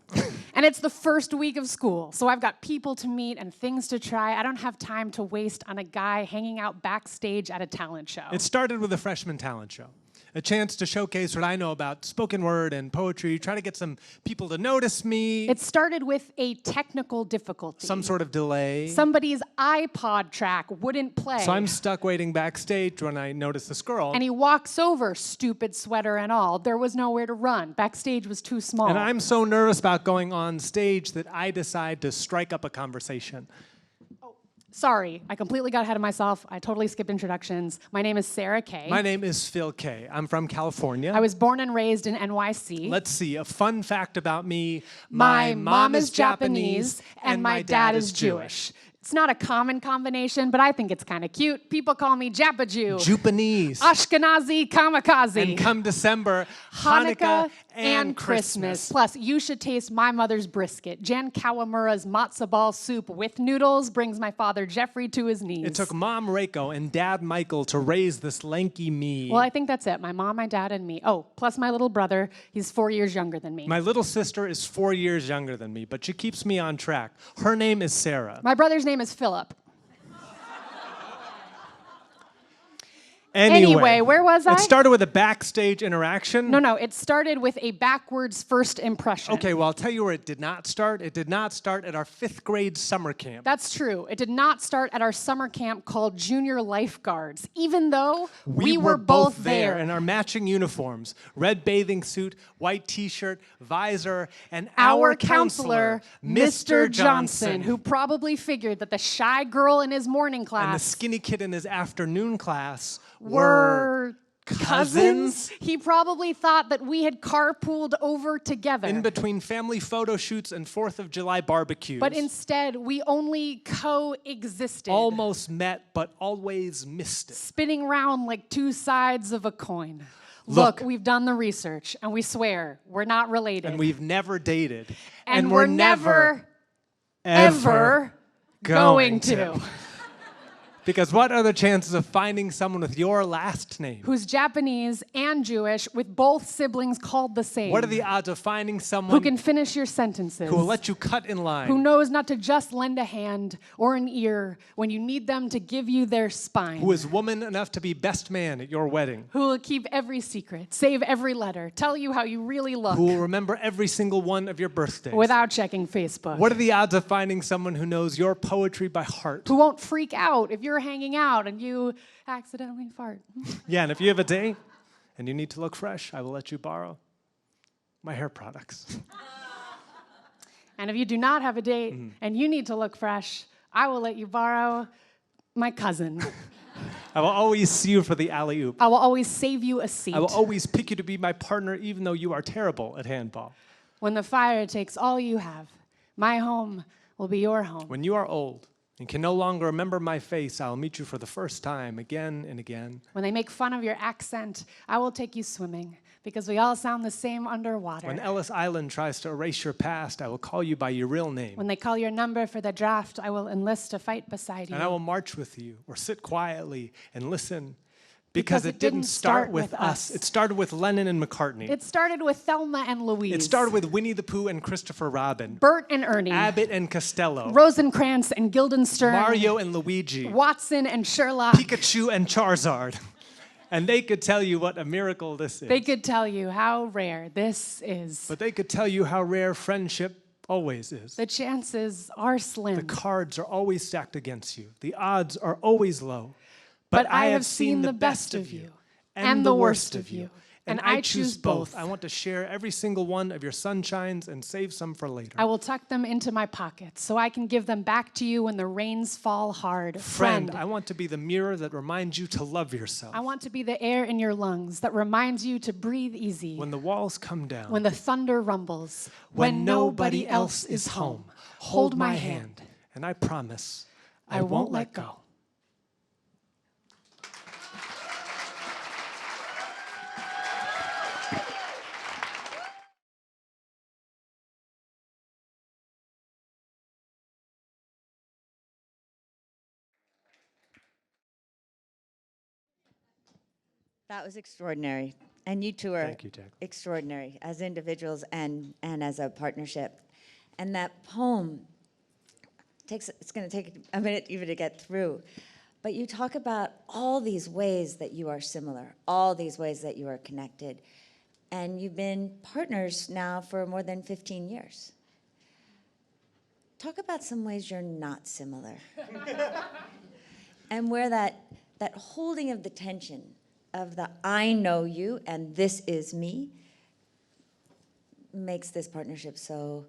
Speaker 2: And it's the first week of school, so I've got people to meet and things to try. I don't have time to waste on a guy hanging out backstage at a talent show.
Speaker 3: It started with a freshman talent show. A chance to showcase what I know about spoken word and poetry, try to get some people to notice me.
Speaker 2: It started with a technical difficulty.
Speaker 3: Some sort of delay.
Speaker 2: Somebody's iPod track wouldn't play.
Speaker 3: So I'm stuck waiting backstage when I notice this girl.
Speaker 2: And he walks over, stupid sweater and all. There was nowhere to run. Backstage was too small.
Speaker 3: And I'm so nervous about going on stage that I decide to strike up a conversation.
Speaker 2: Sorry, I completely got ahead of myself. I totally skipped introductions. My name is Sarah Kaye.
Speaker 3: My name is Phil Kaye. I'm from California.
Speaker 2: I was born and raised in NYC.
Speaker 3: Let's see, a fun fact about me.
Speaker 2: My mom is Japanese and my dad is Jewish. It's not a common combination, but I think it's kind of cute. People call me Japa-Jew.
Speaker 3: Japanese.
Speaker 2: Ashkenazi kamikaze.
Speaker 3: And come December, Hanukkah and
Speaker 2: Christmas. Plus, you should taste my mother's brisket. Jan Kawamura's matzo ball soup with noodles brings my father Jeffrey to his knees.
Speaker 3: It took Mom Reiko and Dad Michael to raise this lanky me.
Speaker 2: Well, I think that's it. My mom, my dad, and me. Oh, plus my little brother. He's 4 years younger than me.
Speaker 3: My little sister is 4 years younger than me, but she keeps me on track. Her name is Sarah.
Speaker 2: My brother's name is Philip.
Speaker 3: Anyway,
Speaker 2: where was I?
Speaker 3: It started with a backstage interaction.
Speaker 2: No, it started with a backwards first impression.
Speaker 3: Okay, well, I'll tell you where it did not start. It did not start at our 5th grade summer camp.
Speaker 2: That's true. It did not start at our summer camp called Junior Lifeguards, even though we were both there.
Speaker 3: In our matching uniforms, red bathing suit, white t-shirt, visor, and
Speaker 2: our counselor, Mr. Johnson, who probably figured that the shy girl in his morning class
Speaker 3: and the skinny kid in his afternoon class
Speaker 2: were cousins. He probably thought that we had carpooled over together.
Speaker 3: In between family photo shoots and 4th of July barbecues.
Speaker 2: But instead, we only coexisted.
Speaker 3: Almost met, but always missed it.
Speaker 2: Spinning round like 2 sides of a coin. Look, we've done the research, and we swear we're not related.
Speaker 3: And we've never dated.
Speaker 2: And we're never, ever going to.
Speaker 3: Because what are the chances of finding someone with your last name?
Speaker 2: Who's Japanese and Jewish, with both siblings called the same?
Speaker 3: What are the odds of finding someone
Speaker 2: who can finish your sentences?
Speaker 3: Who will let you cut in line?
Speaker 2: Who knows not to just lend a hand or an ear when you need them to give you their spine?
Speaker 3: Who is woman enough to be best man at your wedding?
Speaker 2: Who will keep every secret, save every letter, tell you how you really look?
Speaker 3: Who will remember every single one of your birthdays?
Speaker 2: Without checking Facebook.
Speaker 3: What are the odds of finding someone who knows your poetry by heart?
Speaker 2: Who won't freak out if you're hanging out and you accidentally fart.
Speaker 3: Yeah, and if you have a date and you need to look fresh, I will let you borrow my hair products.
Speaker 2: And if you do not have a date and you need to look fresh, I will let you borrow my cousin.
Speaker 3: I will always see you for the alley-oop.
Speaker 2: I will always save you a seat.
Speaker 3: I will always pick you to be my partner even though you are terrible at handball.
Speaker 2: When the fire takes all you have, my home will be your home.
Speaker 3: When you are old and can no longer remember my face, I'll meet you for the first time again and again.
Speaker 2: When they make fun of your accent, I will take you swimming. because we all sound the same underwater.
Speaker 3: When Ellis Island tries to erase your past, I will call you by your real name.
Speaker 2: When they call your number for the draft, I will enlist to fight beside you.
Speaker 3: And I will march with you or sit quietly and listen. Because it didn't start with us. It started with Lennon and McCartney.
Speaker 2: It started with Thelma and Louise.
Speaker 3: It started with Winnie the Pooh and Christopher Robin.
Speaker 2: Bert and Ernie.
Speaker 3: Abbott and Costello.
Speaker 2: Rosencrantz and Guildenstern.
Speaker 3: Mario and Luigi.
Speaker 2: Watson and Sherlock.
Speaker 3: Pikachu and Charizard. And they could tell you what a miracle this is.
Speaker 2: They could tell you how rare this is.
Speaker 3: But they could tell you how rare friendship always is.
Speaker 2: The chances are slim.
Speaker 3: The cards are always stacked against you. The odds are always low.
Speaker 2: But I have seen the best of you and the worst of you.
Speaker 3: And I choose both. I want to share every single one of your sunshines and save some for later.
Speaker 2: I will tuck them into my pockets so I can give them back to you when the rains fall hard.
Speaker 3: Friend, I want to be the mirror that reminds you to love yourself.
Speaker 2: I want to be the air in your lungs that reminds you to breathe easy.
Speaker 3: When the walls come down.
Speaker 2: When the thunder rumbles. When nobody else is home. Hold my hand.
Speaker 3: And I promise I won't let go.
Speaker 23: That was extraordinary. And you two are
Speaker 3: Thank you, Jacqueline.
Speaker 23: extraordinary as individuals and as a partnership. And that poem, it's going to take a minute even to get through. But you talk about all these ways that you are similar, all these ways that you are connected. And you've been partners now for more than 15 years. Talk about some ways you're not similar. And where that holding of the tension of the I know you and this is me makes this partnership so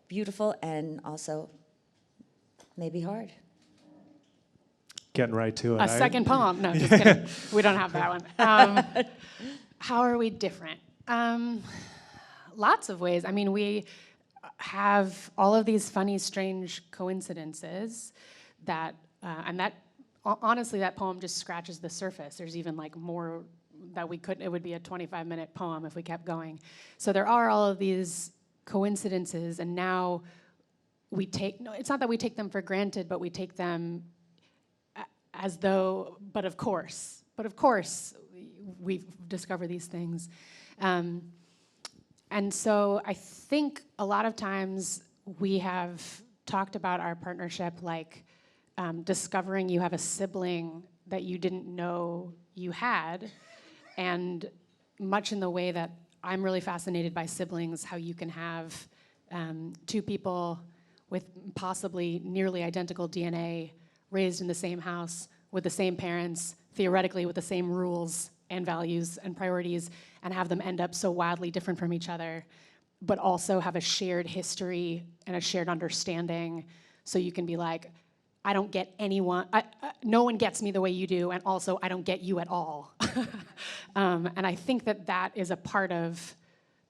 Speaker 23: beautiful and also maybe hard.
Speaker 3: Getting right to it.
Speaker 2: A second poem. No, just kidding. We don't have that one. How are we different? Lots of ways. I mean, we have all of these funny, strange coincidences that, and that, honestly, that poem just scratches the surface. There's even like more that we could, it would be a 25-minute poem if we kept going. So there are all of these coincidences, and now we take, no, it's not that we take them for granted, but we take them as though, but of course, we've discovered these things. And so I think a lot of times we have talked about our partnership like discovering you have a sibling that you didn't know you had, and much in the way that I'm really fascinated by siblings, how you can have two people with possibly nearly identical DNA raised in the same house with the same parents, theoretically with the same rules and values and priorities, and have them end up so wildly different from each other, but also have a shared history and a shared understanding. So you can be like, I don't get anyone, no one gets me the way you do, and also I don't get you at all. And I think that that is a part of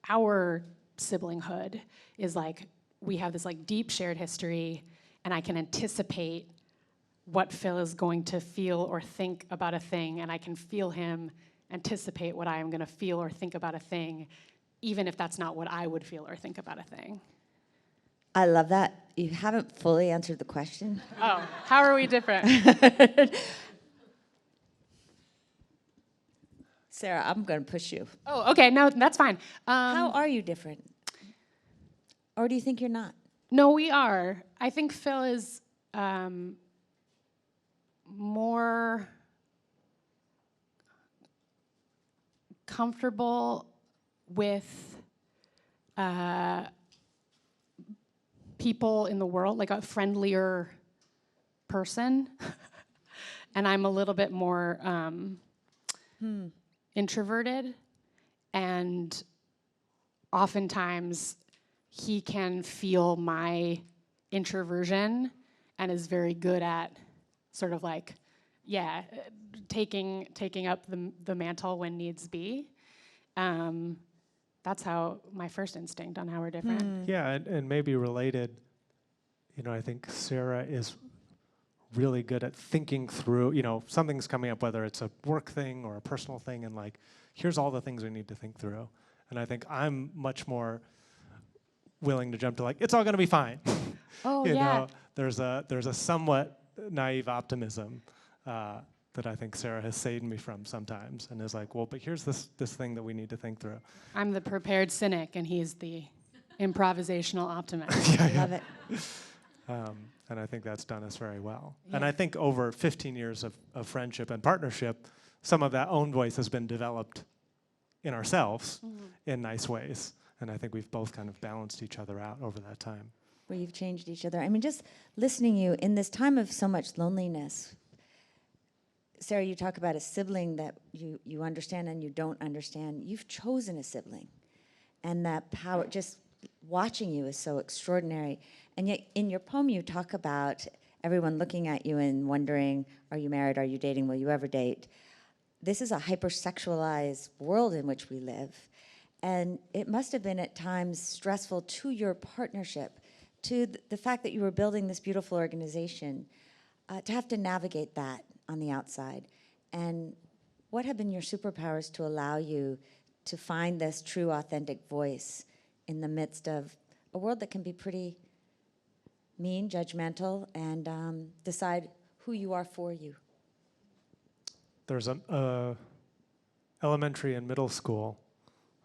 Speaker 2: our siblinghood, is like, we have this like deep shared history, and I can anticipate what Phil is going to feel or think about a thing, and I can feel him anticipate what I am gonna feel or think about a thing, even if that's not what I would feel or think about a thing.
Speaker 23: I love that. You haven't fully answered the question.
Speaker 2: Oh, how are we different?
Speaker 23: Sarah, I'm going to push you.
Speaker 2: Oh, okay, no, that's fine.
Speaker 23: How are you different? Or do you think you're not?
Speaker 2: No, we are. I think Phil is more comfortable with people in the world, like a friendlier person. And I'm a little bit more introverted. And oftentimes he can feel my introversion and is very good at sort of like, yeah, taking up the mantle when needs be. That's how my first instinct on how we're different.
Speaker 3: Yeah, and maybe related, you know, I think Sarah is really good at thinking through, something's coming up, whether it's a work thing or a personal thing, and like, here's all the things we need to think through. And I think I'm much more willing to jump to like, it's all gonna be fine.
Speaker 2: Oh,
Speaker 3: you
Speaker 2: yeah.
Speaker 3: know, there's a somewhat naive optimism that I think Sarah has saved me from sometimes, and is like, well, but here's this thing that we need to think through.
Speaker 2: I'm the prepared cynic, and he's the improvisational optimist.
Speaker 23: I love it.
Speaker 3: And I think that's done us very well.
Speaker 2: Yeah.
Speaker 3: And I think over 15 years of friendship and partnership, some of that own voice has been developed in ourselves in nice ways. And I think we've both kind of balanced each other out over that time.
Speaker 23: Where you've changed each other. I mean, just listening to you in this time of so much loneliness, Sarah, you talk about a sibling that you understand and you don't understand. You've chosen a sibling. And that power, just watching you is so extraordinary. And yet in your poem, you talk about everyone looking at you and wondering, are you married? Are you dating? Will you ever date? This is a hypersexualized world in which we live. And it must have been at times stressful to your partnership, to the fact that you were building this beautiful organization, to have to navigate that on the outside. And what have been your superpowers to allow you to find this true, authentic voice in the midst of a world that can be pretty mean, judgmental, and decide who you are for you?
Speaker 3: There's an elementary and middle school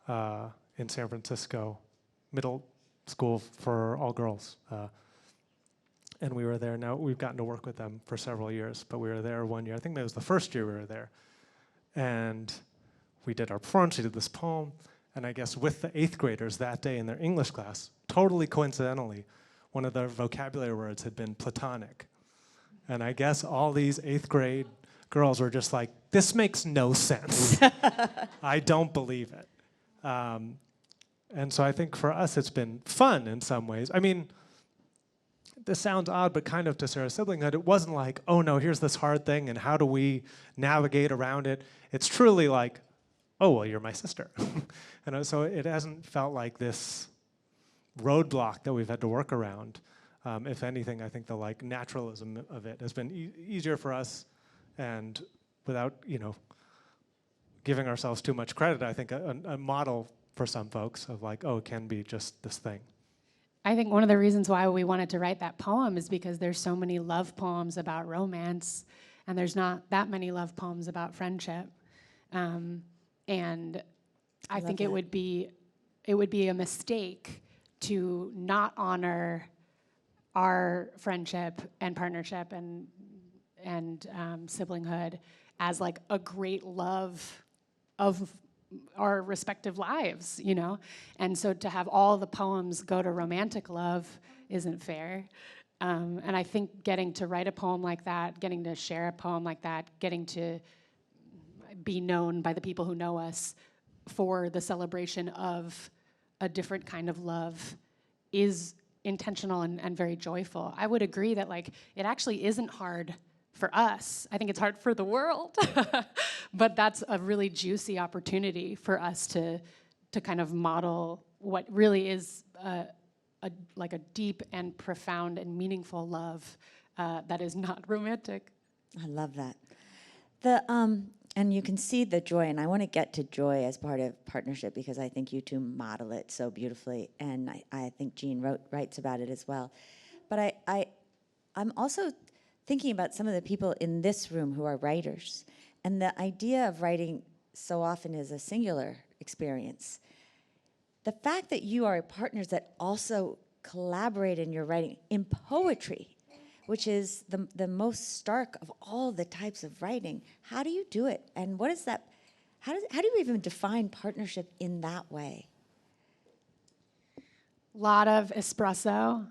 Speaker 3: in San Francisco, middle school for all girls. And we were there. Now, we've gotten to work with them for several years, but we were there one year. I think that was the first year we were there. And we did our performance, we did this poem, and I guess with the 8th graders that day in their English class, totally coincidentally, one of their vocabulary words had been platonic. And I guess all these 8th grade girls were just like, this makes no sense. I don't believe it. And so I think for us, it's been fun in some ways. I mean, this sounds odd, but kind of to Sarah's siblinghood, it wasn't like, oh no, here's this hard thing, and how do we navigate around it? It's truly like, oh, well, you're my sister. And so it hasn't felt like this roadblock that we've had to work around. If anything, I think the like naturalism of it has been easier for us, and without giving ourselves too much credit, I think a model for some folks of like, oh, it can be just this thing.
Speaker 2: I think one of the reasons why we wanted to write that poem is because there's so many love poems about romance, and there's not that many love poems about friendship. And I think it would be a mistake to not honor our friendship and partnership and siblinghood as like a great love of our respective lives, And so to have all the poems go to romantic love isn't fair. And I think getting to write a poem like that, getting to share a poem like that, getting to be known by the people who know us for the celebration of a different kind of love is intentional and very joyful. I would agree that like it actually isn't hard for us. I think it's hard for the world, but that's a really juicy opportunity for us to kind of model what really is like a deep and profound and meaningful love that is not romantic.
Speaker 23: I love that. And you can see the joy, and I want to get to joy as part of partnership because I think you two model it so beautifully, and I think Jean writes about it as well. But I'm also thinking about some of the people in this room who are writers, and the idea of writing so often is a singular experience. The fact that you are partners that also collaborate in your writing in poetry, which is the most stark of all the types of writing. How do you do it? And what is that? How do you even define partnership in that way?
Speaker 2: Lot of espresso.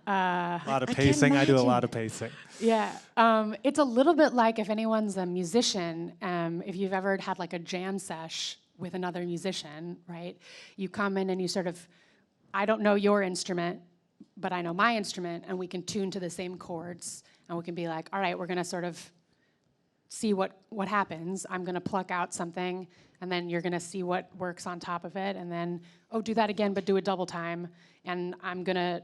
Speaker 3: A lot of pacing. I do a lot of pacing.
Speaker 2: Yeah. It's a little bit like if anyone's a musician, if you've ever had like a jam sesh with another musician, right? You come in and you sort of, I don't know your instrument, but I know my instrument, and we can tune to the same chords, and we can be like, all right, we're gonna sort of see what happens. I'm going to pluck out something, and then you're going to see what works on top of it, and then, oh, do that again, but do it double time, and I'm gonna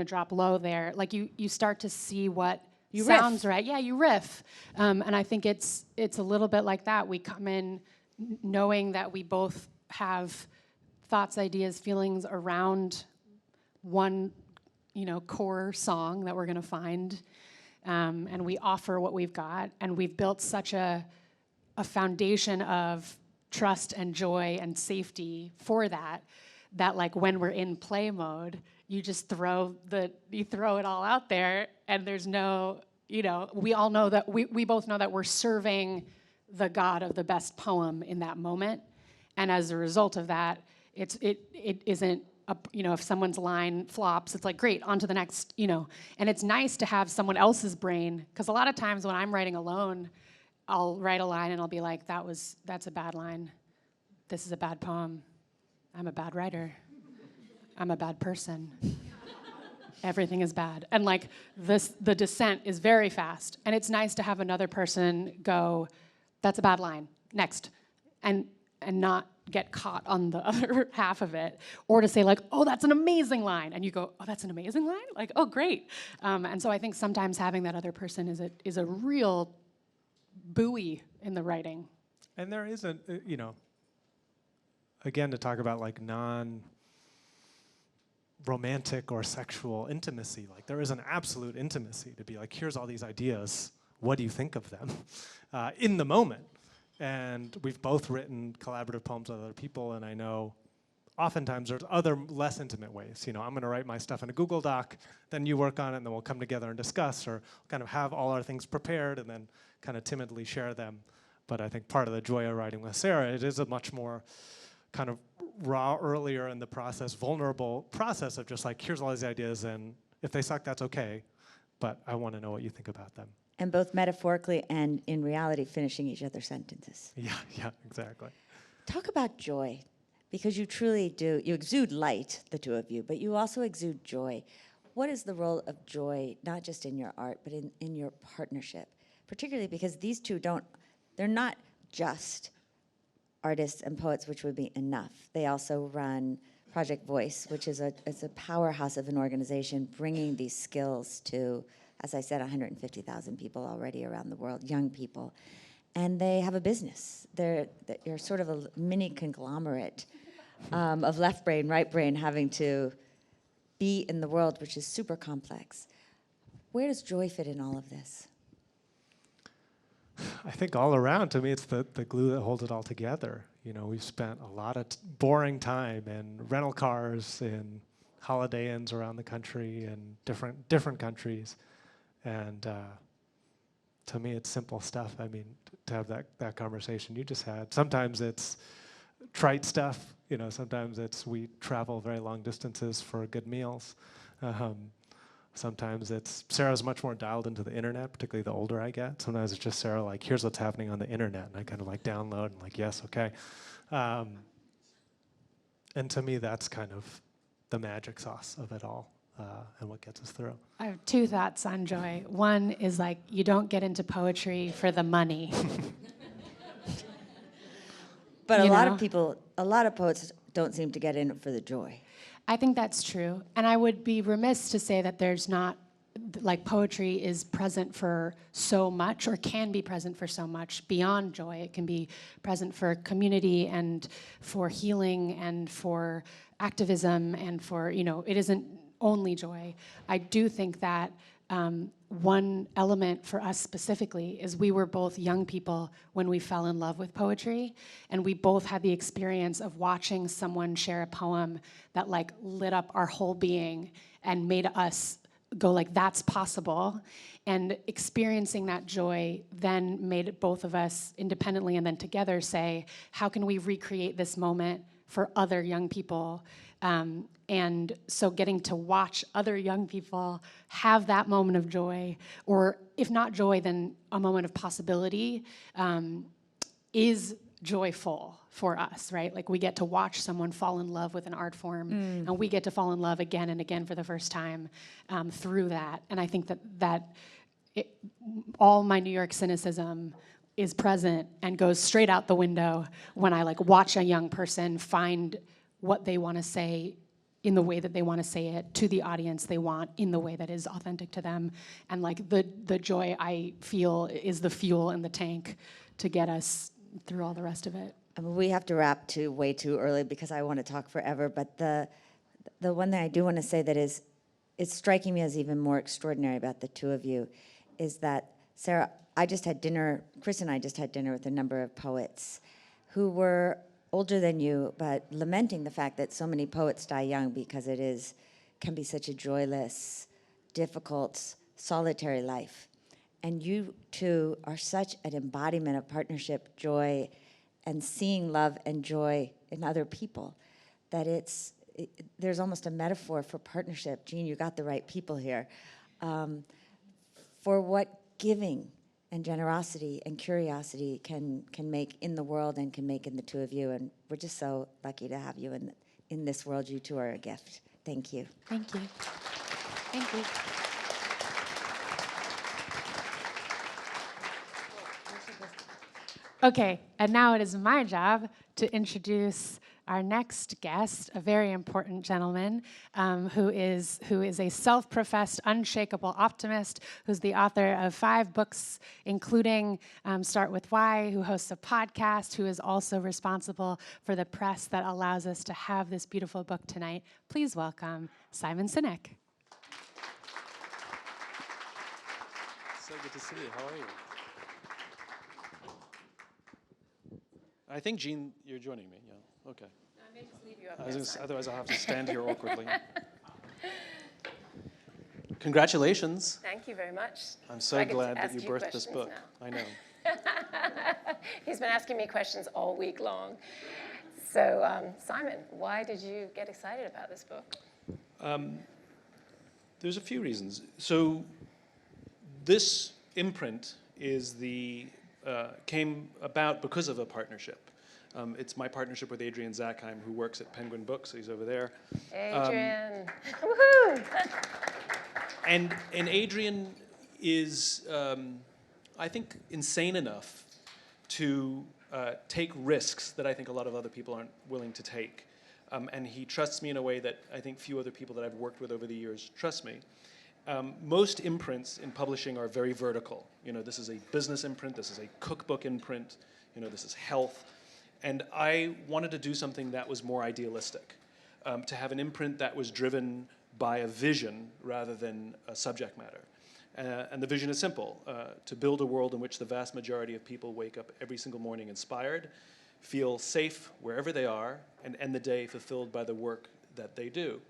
Speaker 2: drop low there. Like you start to see what sounds right. Yeah, you riff, and I think it's a little bit like that. We come in knowing that we both have thoughts, ideas, feelings around one, core song that we're going to find, and we offer what we've got, and we've built such a foundation of trust and joy and safety for that like when we're in play mode, you just throw it all out there, and there's no, we all know that we both know that we're serving the God of the best poem in that moment, and as a result of that, it isn't. If someone's line flops, it's like, great, on to the next, and it's nice to have someone else's brain, because a lot of times when I'm writing alone, I'll write a line and I'll be like, that's a bad line. This is a bad poem. I'm a bad writer. I'm a bad person. Everything is bad. And like the descent is very fast. And it's nice to have another person go, that's a bad line, next. And not get caught on the other half of it, or to say like, oh, that's an amazing line, and you go, oh, that's an amazing line? Like, oh, great. And so I think sometimes having that other person is a real buoy in the writing.
Speaker 3: And there isn't, again, to talk about like non-romantic or sexual intimacy, like there is an absolute intimacy to be like, here's all these ideas, what do you think of them? In the moment. And we've both written collaborative poems with other people, and I know oftentimes there's other less intimate ways. I'm going to write my stuff in a Google Doc, then you work on it, and then we'll come together and discuss, or kind of have all our things prepared and then kind of timidly share them. But I think part of the joy of writing with Sarah, it is a much more kind of raw, earlier in the process, vulnerable process of just like, here's all these ideas, and if they suck, that's okay, but I want to know what you think about them.
Speaker 23: And both metaphorically and in reality, finishing each other's sentences.
Speaker 3: Yeah, exactly.
Speaker 23: Talk about joy, because you truly do. You exude light, the two of you, but you also exude joy. What is the role of joy, not just in your art, but in your partnership? Particularly because these two they're not just artists and poets, which would be enough. They also run Project Voice, which is a powerhouse of an organization bringing these skills to, as I said, 150,000 people already around the world, young people. And they have a business. You're sort of a mini conglomerate of left brain, right brain, having to be in the world, which is super complex. Where does joy fit in all of this?
Speaker 3: I think all around, to me, it's the glue that holds it all together. We've spent a lot of boring time in rental cars, in Holiday Inns around the country, and different countries. And to me, it's simple stuff. I mean, to have that conversation you just had. Sometimes it's trite stuff. Sometimes it's we travel very long distances for good meals. Sometimes it's Sarah's much more dialed into the internet, particularly the older I get. Sometimes it's just Sarah, like, here's what's happening on the internet. And I kind of like download and like, yes, okay. And to me, that's kind of the magic sauce of it all. And what gets us through.
Speaker 2: I have two thoughts on joy. One is like, you don't get into poetry for the money.
Speaker 23: But a lot of poets don't seem to get in it for the joy.
Speaker 2: I think that's true. And I would be remiss to say that there's not, like, poetry is present for so much, or can be present for so much beyond joy. It can be present for community and for healing and for activism and for, it isn't only joy. I do think that one element for us specifically is we were both young people when we fell in love with poetry, and we both had the experience of watching someone share a poem that like lit up our whole being and made us go like, that's possible. And experiencing that joy then made both of us independently and then together say, how can we recreate this moment for other young people? And so getting to watch other young people have that moment of joy, or if not joy, then a moment of possibility, is joyful for us, right? Like, we get to watch someone fall in love with an art form, and we get to fall in love again and again for the first time through that. And I think that all my New York cynicism is present and goes straight out the window when I like watch a young person find what they want to say in the way that they want to say it to the audience they want in the way that is authentic to them. And like the joy I feel is the fuel in the tank to get us through all the rest of it.
Speaker 23: I mean, we have to wrap way too early because I want to talk forever. But the one thing I do want to say that is, it's striking me as even more extraordinary about the two of you, is that, Sarah, Chris and I just had dinner with a number of poets who were older than you, but lamenting the fact that so many poets die young because it can be such a joyless, difficult, solitary life. And you two are such an embodiment of partnership, joy, and seeing love and joy in other people that there's almost a metaphor for partnership. Jean, you got the right people here. For what giving and generosity and curiosity can make in the world and can make in the two of you. And we're just so lucky to have you in this world. You two are a gift. Thank you.
Speaker 2: Thank you. Thank you. Okay, and now it is my job to introduce our next guest, a very important gentleman who is a self-professed unshakable optimist, who's the author of 5 books, including Start With Why, who hosts a podcast, who is also responsible for the press that allows us to have this beautiful book tonight. Please welcome Simon Sinek.
Speaker 4: So good to see you. How are you? I think, Jean, you're joining me. Yeah. Okay.
Speaker 1: No, I may just leave you up
Speaker 4: Otherwise, I'll have to stand here awkwardly. Congratulations.
Speaker 1: Thank you very much.
Speaker 4: I'm so glad that you birthed this book.
Speaker 1: Now.
Speaker 4: I know.
Speaker 1: He's been asking me questions all week long. So, Simon, why did you get excited about this book?
Speaker 4: There's a few reasons. So, this imprint came about because of a partnership. It's my partnership with Adrian Zackheim, who works at Penguin Books. He's over there.
Speaker 1: Adrian, woohoo!
Speaker 4: And Adrian is, I think, insane enough to take risks that I think a lot of other people aren't willing to take. And he trusts me in a way that I think few other people that I've worked with over the years trust me. Most imprints in publishing are very vertical. You know, this is a business imprint, this is a cookbook imprint, you know, this is health. And I wanted to do something that was more idealistic, to have an imprint that was driven by a vision rather than a subject matter. And the vision is simple, to build a world in which the vast majority of people wake up every single morning inspired, feel safe wherever they are, and end the day fulfilled by the work that they do.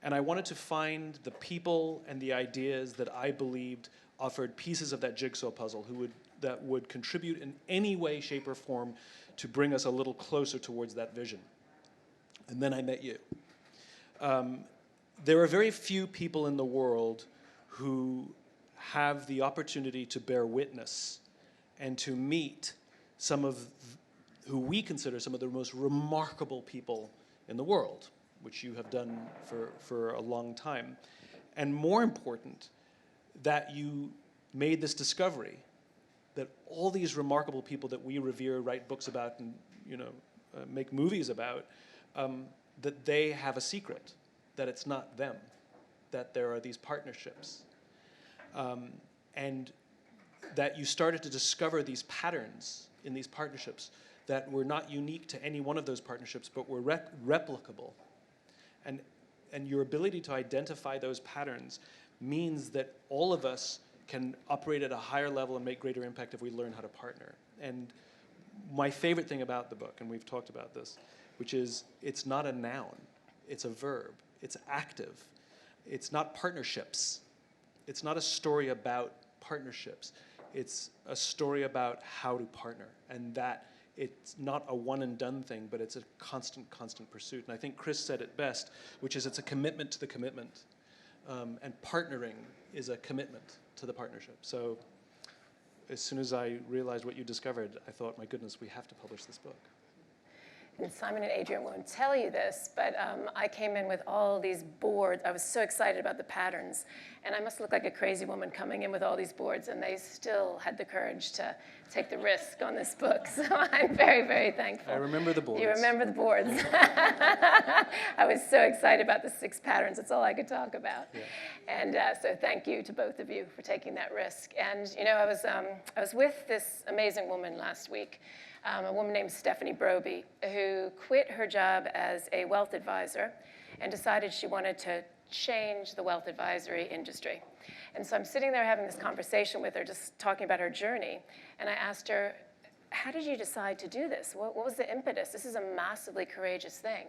Speaker 4: And I wanted to find the people and the ideas that I believed offered pieces of that jigsaw puzzle that would contribute in any way, shape, or form to bring us a little closer towards that vision. And then I met you. There are very few people in the world who have the opportunity to bear witness and to meet some of who we consider some of the most remarkable people in the world, which you have done for a long time. And more important, that you made this discovery that all these remarkable people that we revere, write books about, and make movies about, that they have a secret, that it's not them, that there are these partnerships. And that you started to discover these patterns in these partnerships that were not unique to any one of those partnerships, but were replicable. And your ability to identify those patterns means that all of us can operate at a higher level and make greater impact if we learn how to partner. And my favorite thing about the book, and we've talked about this, which is it's not a noun, it's a verb, it's active. It's not partnerships. It's not a story about partnerships. It's a story about how to partner, and that it's not a one and done thing, but it's a constant pursuit. And I think Chris said it best, which is it's a commitment to the commitment. And partnering is a commitment to the partnership. So as soon as I realized what you discovered, I thought, my goodness, we have to publish this book.
Speaker 1: and Simon and Adrian won't tell you this, but I came in with all these boards. I was so excited about the patterns, and I must look like a crazy woman coming in with all these boards, and they still had the courage to take the risk on this book. So I'm very, very thankful.
Speaker 4: I remember the boards.
Speaker 1: You remember the boards. I was so excited about the 6 patterns. It's all I could talk about.
Speaker 4: Yeah.
Speaker 1: And so thank you to both of you for taking that risk. And you know, I was with this amazing woman last week, a woman named Stephanie Broby, who quit her job as a wealth advisor and decided she wanted to change the wealth advisory industry. And so I'm sitting there having this conversation with her, just talking about her journey. And I asked her, how did you decide to do this? What was the impetus? This is a massively courageous thing.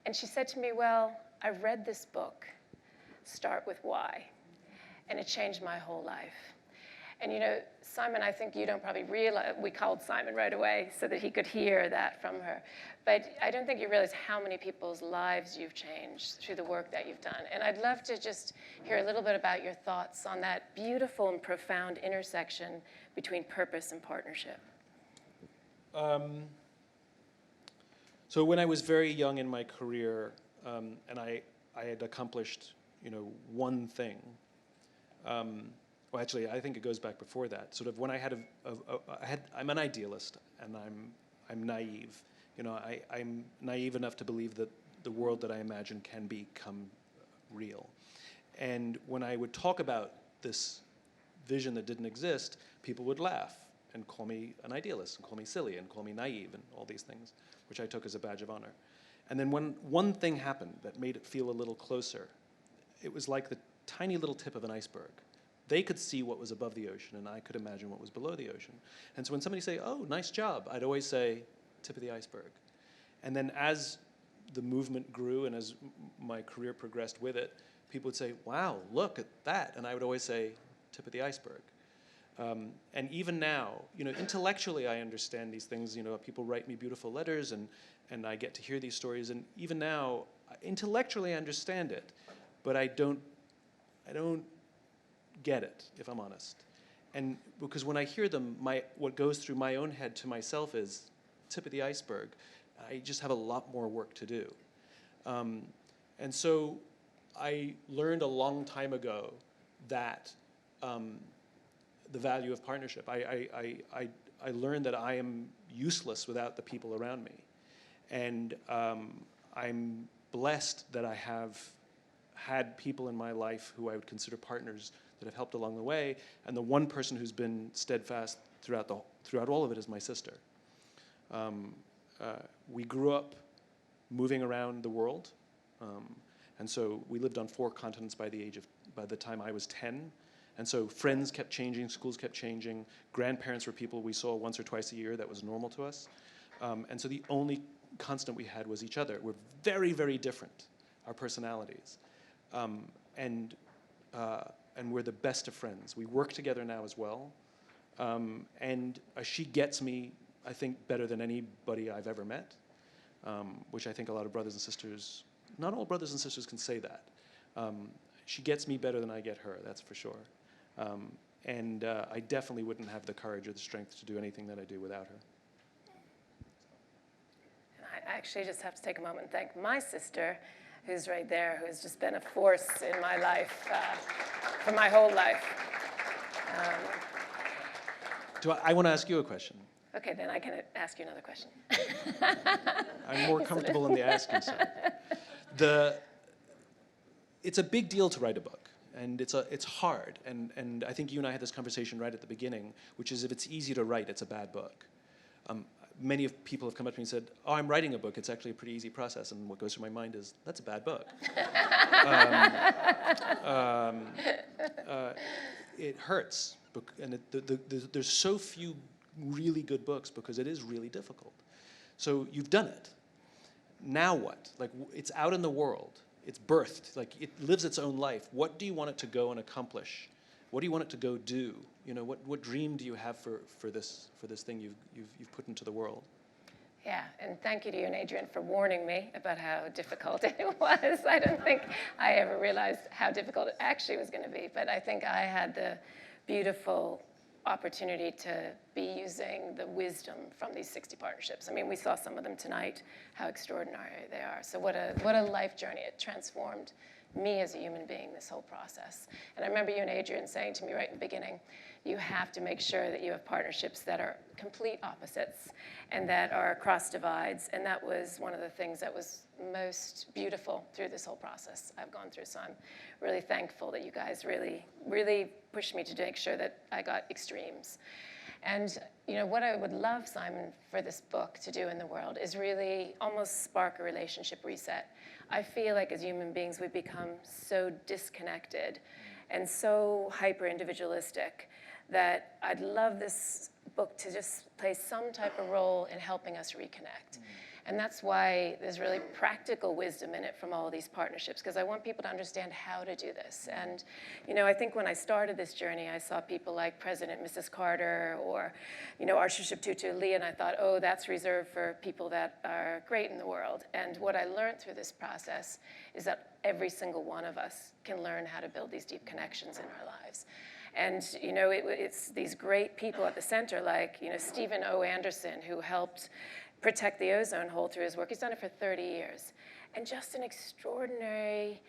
Speaker 1: And she said to me, well, I read this book, Start With Why, and it changed my whole life. And you know, Simon, I think you don't probably realize, we called Simon right away so that he could hear that from her. But I don't think you realize how many people's lives you've changed through the work that you've done. And I'd love to just hear a little bit about your thoughts on that beautiful and profound intersection between purpose and partnership.
Speaker 4: So when I was very young in my career, and I had accomplished, you know, one thing. Well, actually, I think it goes back before that. Sort of when I had I'm an idealist, and I'm naive. You know, I'm naive enough to believe that the world that I imagine can become real. And when I would talk about this vision that didn't exist, people would laugh and call me an idealist, and call me silly, and call me naive, and all these things, which I took as a badge of honor. And then when one thing happened that made it feel a little closer, it was like the tiny little tip of an iceberg. They could see what was above the ocean, and I could imagine what was below the ocean. And so when somebody say, oh, nice job, I'd always say, tip of the iceberg. And then as the movement grew and as my career progressed with it, people would say, wow, look at that. And I would always say, tip of the iceberg. And even now, you know, intellectually I understand these things. You know, people write me beautiful letters, and I get to hear these stories. And even now, intellectually I understand it, but I don't get it, if I'm honest. And because when I hear them, what goes through my own head to myself is tip of the iceberg. I just have a lot more work to do. And so I learned a long time ago that the value of partnership. I learned that I am useless without the people around me. And I'm blessed that I have had people in my life who I would consider partners that have helped along the way, and the one person who's been steadfast throughout all of it is my sister. We grew up moving around the world, and so we lived on 4 continents by the time I was 10. And so friends kept changing, schools kept changing, grandparents were people we saw once or twice a year. That was normal to us. And so the only constant we had was each other. We're very, very different, our personalities. And we're the best of friends. We work together now as well. And she gets me, I think, better than anybody I've ever met, which I think a lot of brothers and sisters, not all brothers and sisters can say that. She gets me better than I get her, that's for sure. And I definitely wouldn't have the courage or the strength to do anything that I do without her.
Speaker 1: I actually just have to take a moment and thank my sister, who's right there, who's just been a force in my life for my whole life.
Speaker 4: I want to ask you a question.
Speaker 1: Okay, then I can ask you another question.
Speaker 4: I'm more comfortable in the asking side. It's a big deal to write a book, and it's hard. And I think you and I had this conversation right at the beginning, which is if it's easy to write, it's a bad book. Many people have come up to me and said, oh, I'm writing a book. It's actually a pretty easy process. And what goes through my mind is, that's a bad book. It hurts. And there's so few really good books because it is really difficult. So you've done it. Now what? Like, it's out in the world. It's birthed. Like, it lives its own life. What do you want it to go and accomplish? What do you want it to go do? You know, what dream do you have for this thing you've put into the world?
Speaker 1: Yeah, and thank you to you and Adrian for warning me about how difficult it was. I don't think I ever realized how difficult it actually was going to be, but I think I had the beautiful opportunity to be using the wisdom from these 60 partnerships. I mean, we saw some of them tonight, how extraordinary they are. So what a life journey. It transformed me as a human being, this whole process. And I remember you and Adrian saying to me right in the beginning, you have to make sure that you have partnerships that are complete opposites and that are across divides. And that was one of the things that was most beautiful through this whole process I've gone through. So I'm really thankful that you guys really, really pushed me to make sure that I got extremes. And what I would love, Simon, for this book to do in the world is really almost spark a relationship reset. I feel like as human beings, we've become so disconnected and so hyper-individualistic that I'd love this book to just play some type of role in helping us reconnect. And that's why there's really practical wisdom in it from all of these partnerships, because I want people to understand how to do this. And, I think when I started this journey, I saw people like President Mrs. Carter or, Archbishop Tutu Ali, and I thought, oh, that's reserved for people that are great in the world. And what I learned through this process is that every single one of us can learn how to build these deep connections in our lives. And, it's these great people at the center, like, Stephen O. Anderson, who helped protect the ozone hole through his work. He's done it for 30 years. And just an extraordinary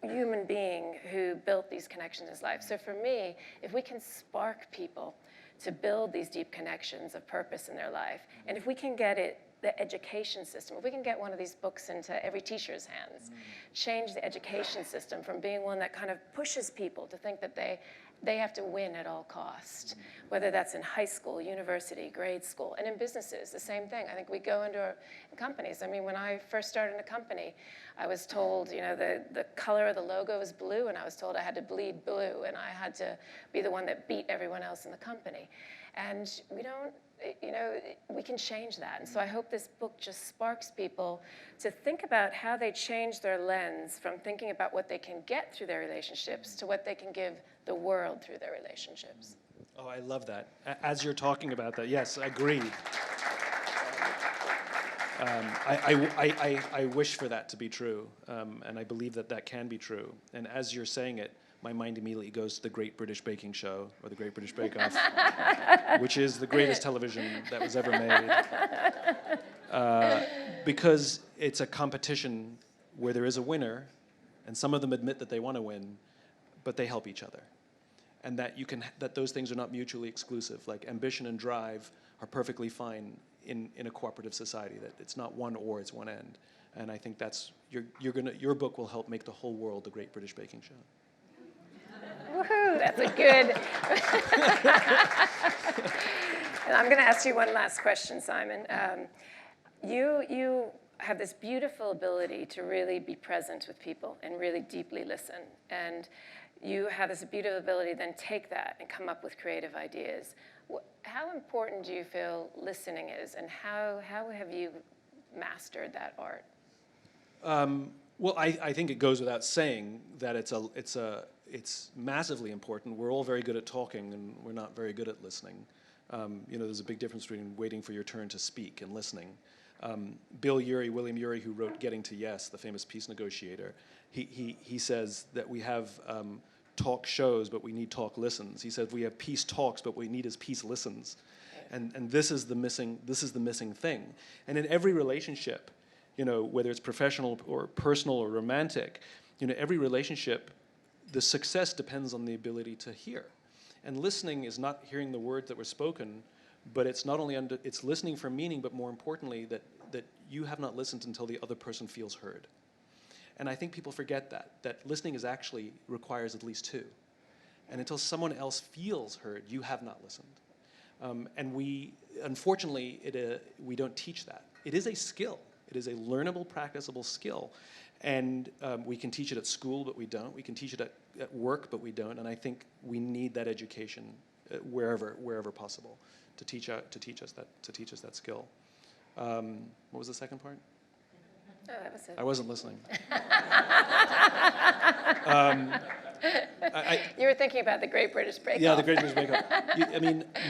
Speaker 1: human being who built these connections in his life. So for me, if we can spark people to build these deep connections of purpose in their life, and if we can get the education system, if we can get one of these books into every teacher's hands, change the education system from being one that kind of pushes people to think that they have to win at all cost, whether that's in high school, university, grade school, and in businesses, the same thing. I think we go into companies. I mean, when I first started in a company, I was told, the color of the logo is blue, and I was told I had to bleed blue, and I had to be the one that beat everyone else in the company. And we can change that. And so I hope this book just sparks people to think about how they change their lens from thinking about what they can get through their relationships to what they can give the world through their relationships.
Speaker 4: Oh, I love that. As you're talking about that, yes, agreed. I wish for that to be true, and I believe that can be true. And as you're saying it, my mind immediately goes to the Great British Baking Show, or the Great British Bake Off, which is the greatest television that was ever made. Because it's a competition where there is a winner, and some of them admit that they want to win, but they help each other. And that those things are not mutually exclusive. Like ambition and drive are perfectly fine in a cooperative society, that it's not one or, it's one end. And I think your book will help make the whole world the Great British Baking Show.
Speaker 1: Woohoo, that's a good. And I'm going to ask you one last question, Simon. You have this beautiful ability to really be present with people and really deeply listen. And you have this beautiful ability to then take that and come up with creative ideas. How important do you feel listening is, and how have you mastered that art?
Speaker 4: Well, I think it goes without saying that it's massively important. We're all very good at talking, and we're not very good at listening. There's a big difference between waiting for your turn to speak and listening. William Ury, who wrote Getting to Yes, the famous peace negotiator, he says that we have talk shows, but we need talk listens. He said we have peace talks, but what we need is peace listens. And this is the missing thing. And in every relationship, whether it's professional or personal or romantic, every relationship, the success depends on the ability to hear. And listening is not hearing the words that were spoken, but it's not only it's listening for meaning, but more importantly, that you have not listened until the other person feels heard. And I think people forget that listening is actually requires at least two. And until someone else feels heard, you have not listened. And unfortunately, we don't teach that. It is a skill. It is a learnable, practicable skill. And we can teach it at school, but we don't. We can teach it at work, but we don't. And I think we need that education wherever possible to teach us that skill. What was the second part?
Speaker 1: Oh, that was it.
Speaker 4: I wasn't listening.
Speaker 1: You were thinking about the Great British Bake Off.
Speaker 4: Yeah, the Great British Bake Off.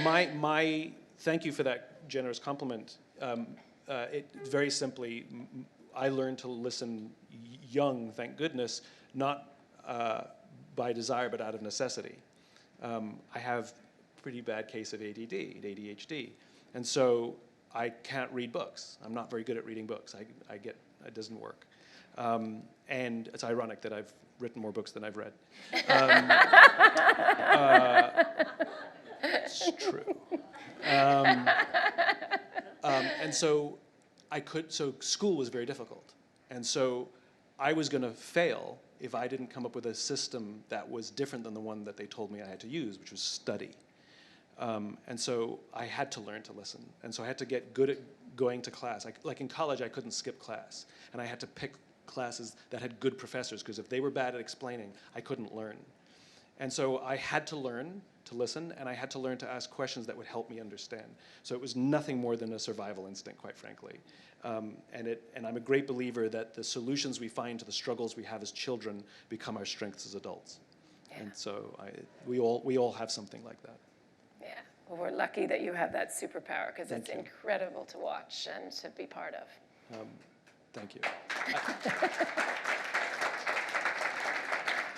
Speaker 4: My thank you for that generous compliment. Very simply, I learned to listen young, thank goodness, not by desire but out of necessity. I have pretty bad case of ADD, ADHD. And so I can't read books. I'm not very good at reading books. It doesn't work. And it's ironic that I've written more books than I've read. It's true. And so so school was very difficult. And so I was going to fail if I didn't come up with a system that was different than the one that they told me I had to use, which was study. And so I had to learn to listen. And so I had to get good at going to class. Like in college, I couldn't skip class. And I had to pick classes that had good professors, because if they were bad at explaining, I couldn't learn. And so I had to learn to listen, and I had to learn to ask questions that would help me understand. So it was nothing more than a survival instinct, quite frankly. And I'm a great believer that the solutions we find to the struggles we have as children become our strengths as adults. Yeah. And so we all have something like that.
Speaker 1: Yeah, well, we're lucky that you have that superpower, because it's incredible to watch and to be part of.
Speaker 4: Thank you.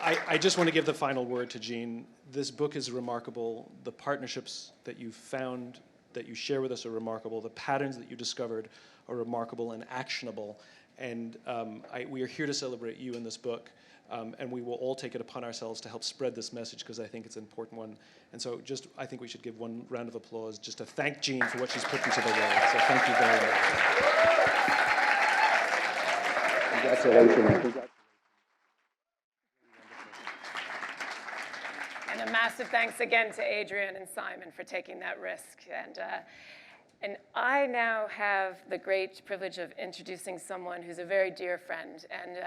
Speaker 4: I just want to give the final word to Jean. This book is remarkable. The partnerships that you found, that you share with us, are remarkable. The patterns that you discovered are remarkable and actionable. And we are here to celebrate you in this book. And we will all take it upon ourselves to help spread this message, because I think it's an important one. And so I think we should give one round of applause just to thank Jean for what she's put into the world. So thank you very much.
Speaker 22: Congratulations.
Speaker 1: And a massive thanks again to Adrian and Simon for taking that risk. And I now have the great privilege of introducing someone who's a very dear friend. And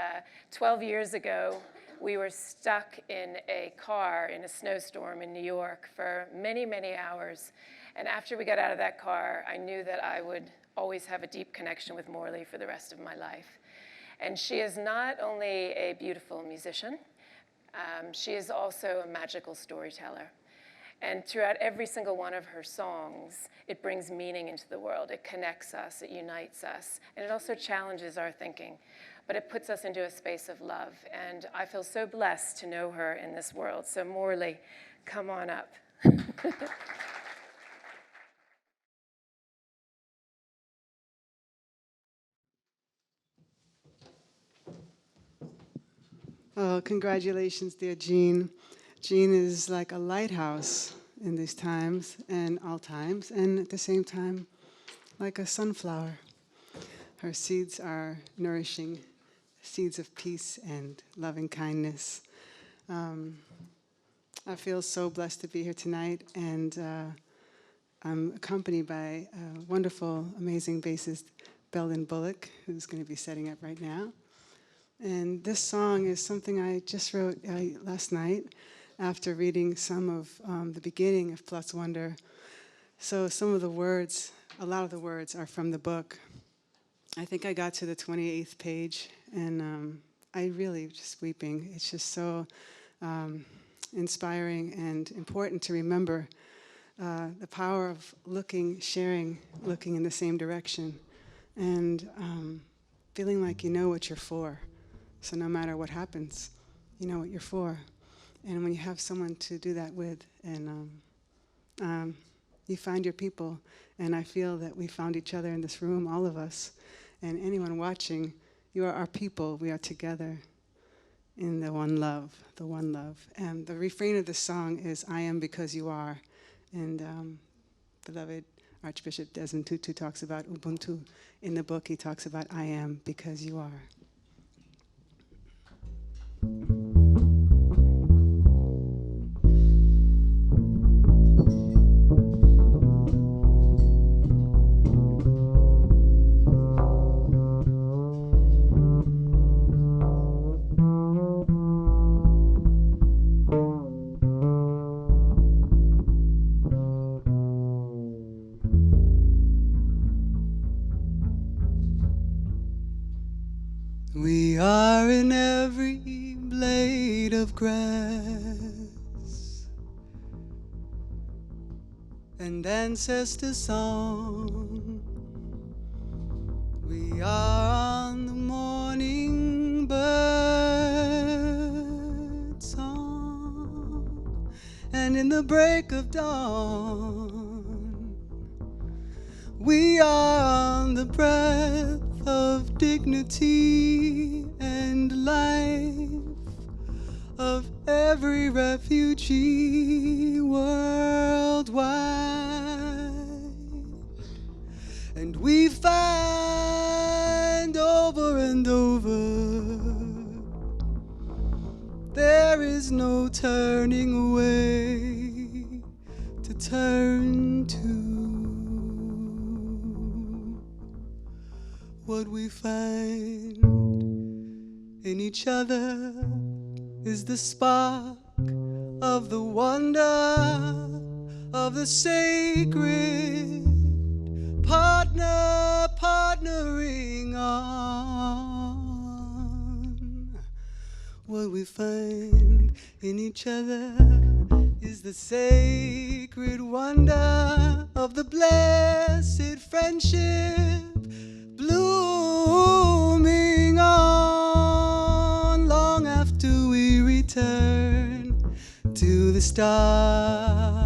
Speaker 1: 12 years ago, we were stuck in a car in a snowstorm in New York for many, many hours. And after we got out of that car, I knew that I would always have a deep connection with Morley for the rest of my life. And she is not only a beautiful musician, she is also a magical storyteller. And throughout every single one of her songs, it brings meaning into the world. It connects us, it unites us, and it also challenges our thinking. But it puts us into a space of love. And I feel so blessed to know her in this world. So Morley, come on up.
Speaker 6: Oh, congratulations, dear Jean. Jean is like a lighthouse in these times and all times, and at the same time, like a sunflower. Her seeds are nourishing, seeds of peace and loving kindness. I feel so blessed to be here tonight, and I'm accompanied by a wonderful, amazing bassist, Belden Bullock, who's going to be setting up right now. And this song is something I just wrote last night after reading some of the beginning of Plus Wonder. So some of the words, a lot of the words are from the book. I think I got to the 28th page, and I really just weeping. It's just so inspiring and important to remember the power of looking, sharing, looking in the same direction, and feeling like you know what you're for. So no matter what happens, you know what you're for. And when you have someone to do that with, and you find your people, and I feel that we found each other in this room, all of us, and anyone watching, you are our people. We are together in the one love, the one love. And the refrain of the song is, I am because you are. And beloved Archbishop Desmond Tutu talks about Ubuntu. In the book, he talks about I am because you are. We are in every blade of grass and ancestor song. We are on the morning bird song and in the break of dawn. We are on the breath of dignity and life of every refugee worldwide. And we find over and over there is no turning away to turn to. What we find in each other is the spark of the wonder of the sacred, partnering on. What we find in each other is the sacred wonder of the blessed friendship blooming on long after we return to the stars.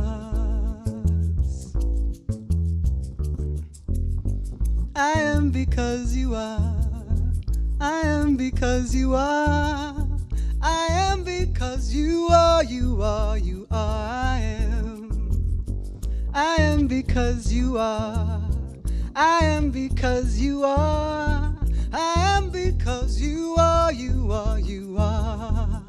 Speaker 6: I am because you are. I am because you are. I am because you are, you are, you are. I am. I am because you are. I am because you are. I am because you are, you are, you are.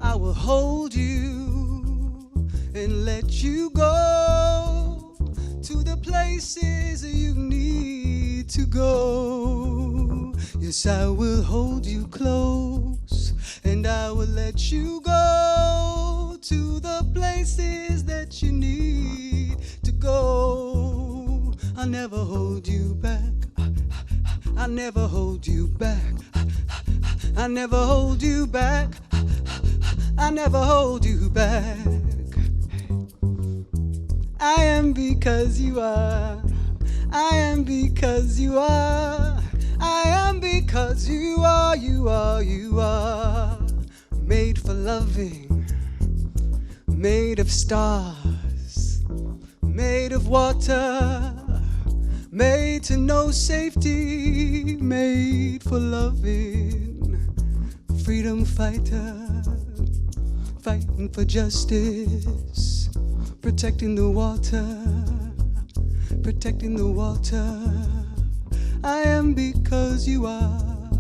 Speaker 6: I will hold you and let you go to the places you need to go. Yes, I will hold you close and I will let you go to the places that you need to go. I'll never hold you back. I'll never hold you back. I'll never hold you back. I'll never hold you back. I am because you are. I am because you are. I am because you are, you are, you are. Made for loving, made of stars, made of water, made to know safety, made for loving. Freedom fighter, fighting for justice, protecting the water, protecting the water. I am because you are.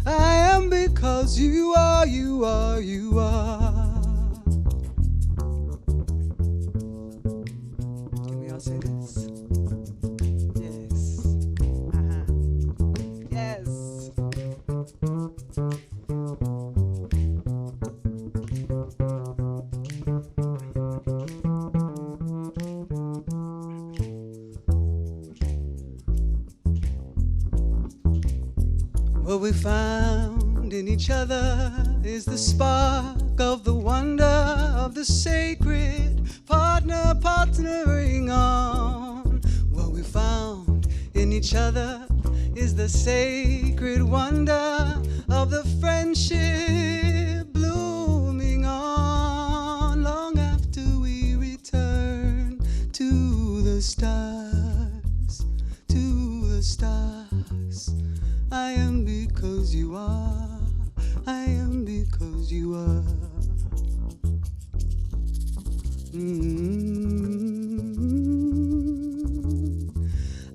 Speaker 6: I am because you are, you are, you are. Can we all say this? Yes. Yes. What we found in each other is the spark of the wonder of the sacred, partnering on. What we found in each other is the sacred wonder of the friendship blooming on long after we return to the stars, to the stars. I am because you are. I am because you are.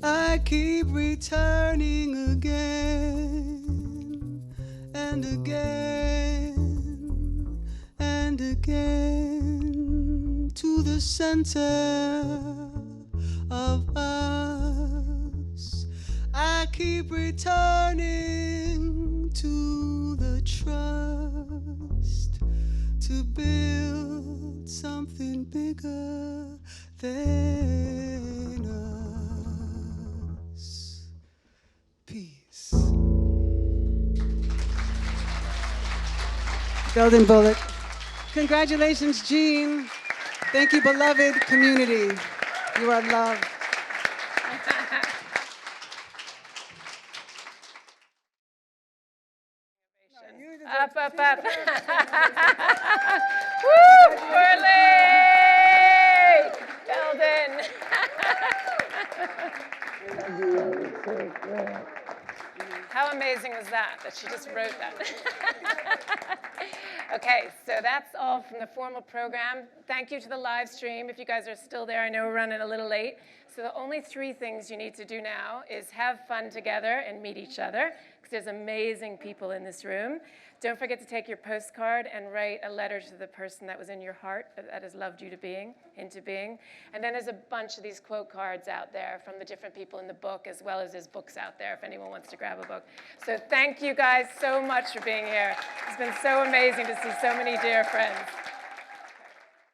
Speaker 6: I keep returning again and again and again to the center of us. I keep returning to the trust to build something bigger than us. Peace. Belden Bullock. Congratulations, Jean. Thank you, beloved community. You are loved.
Speaker 1: Up, up, up. Woo, Morley! amazing was that she just wrote that? Okay, so that's all from the formal program. Thank you to the live stream. If you guys are still there, I know we're running a little late. So the only 3 things you need to do now is have fun together and meet each other, because there's amazing people in this room. Don't forget to take your postcard and write a letter to the person that was in your heart, that has loved you into being. And then there's a bunch of these quote cards out there from the different people in the book, as well as there's books out there if anyone wants to grab a book. So thank you guys so much for being here. It's been so amazing to see so many dear friends.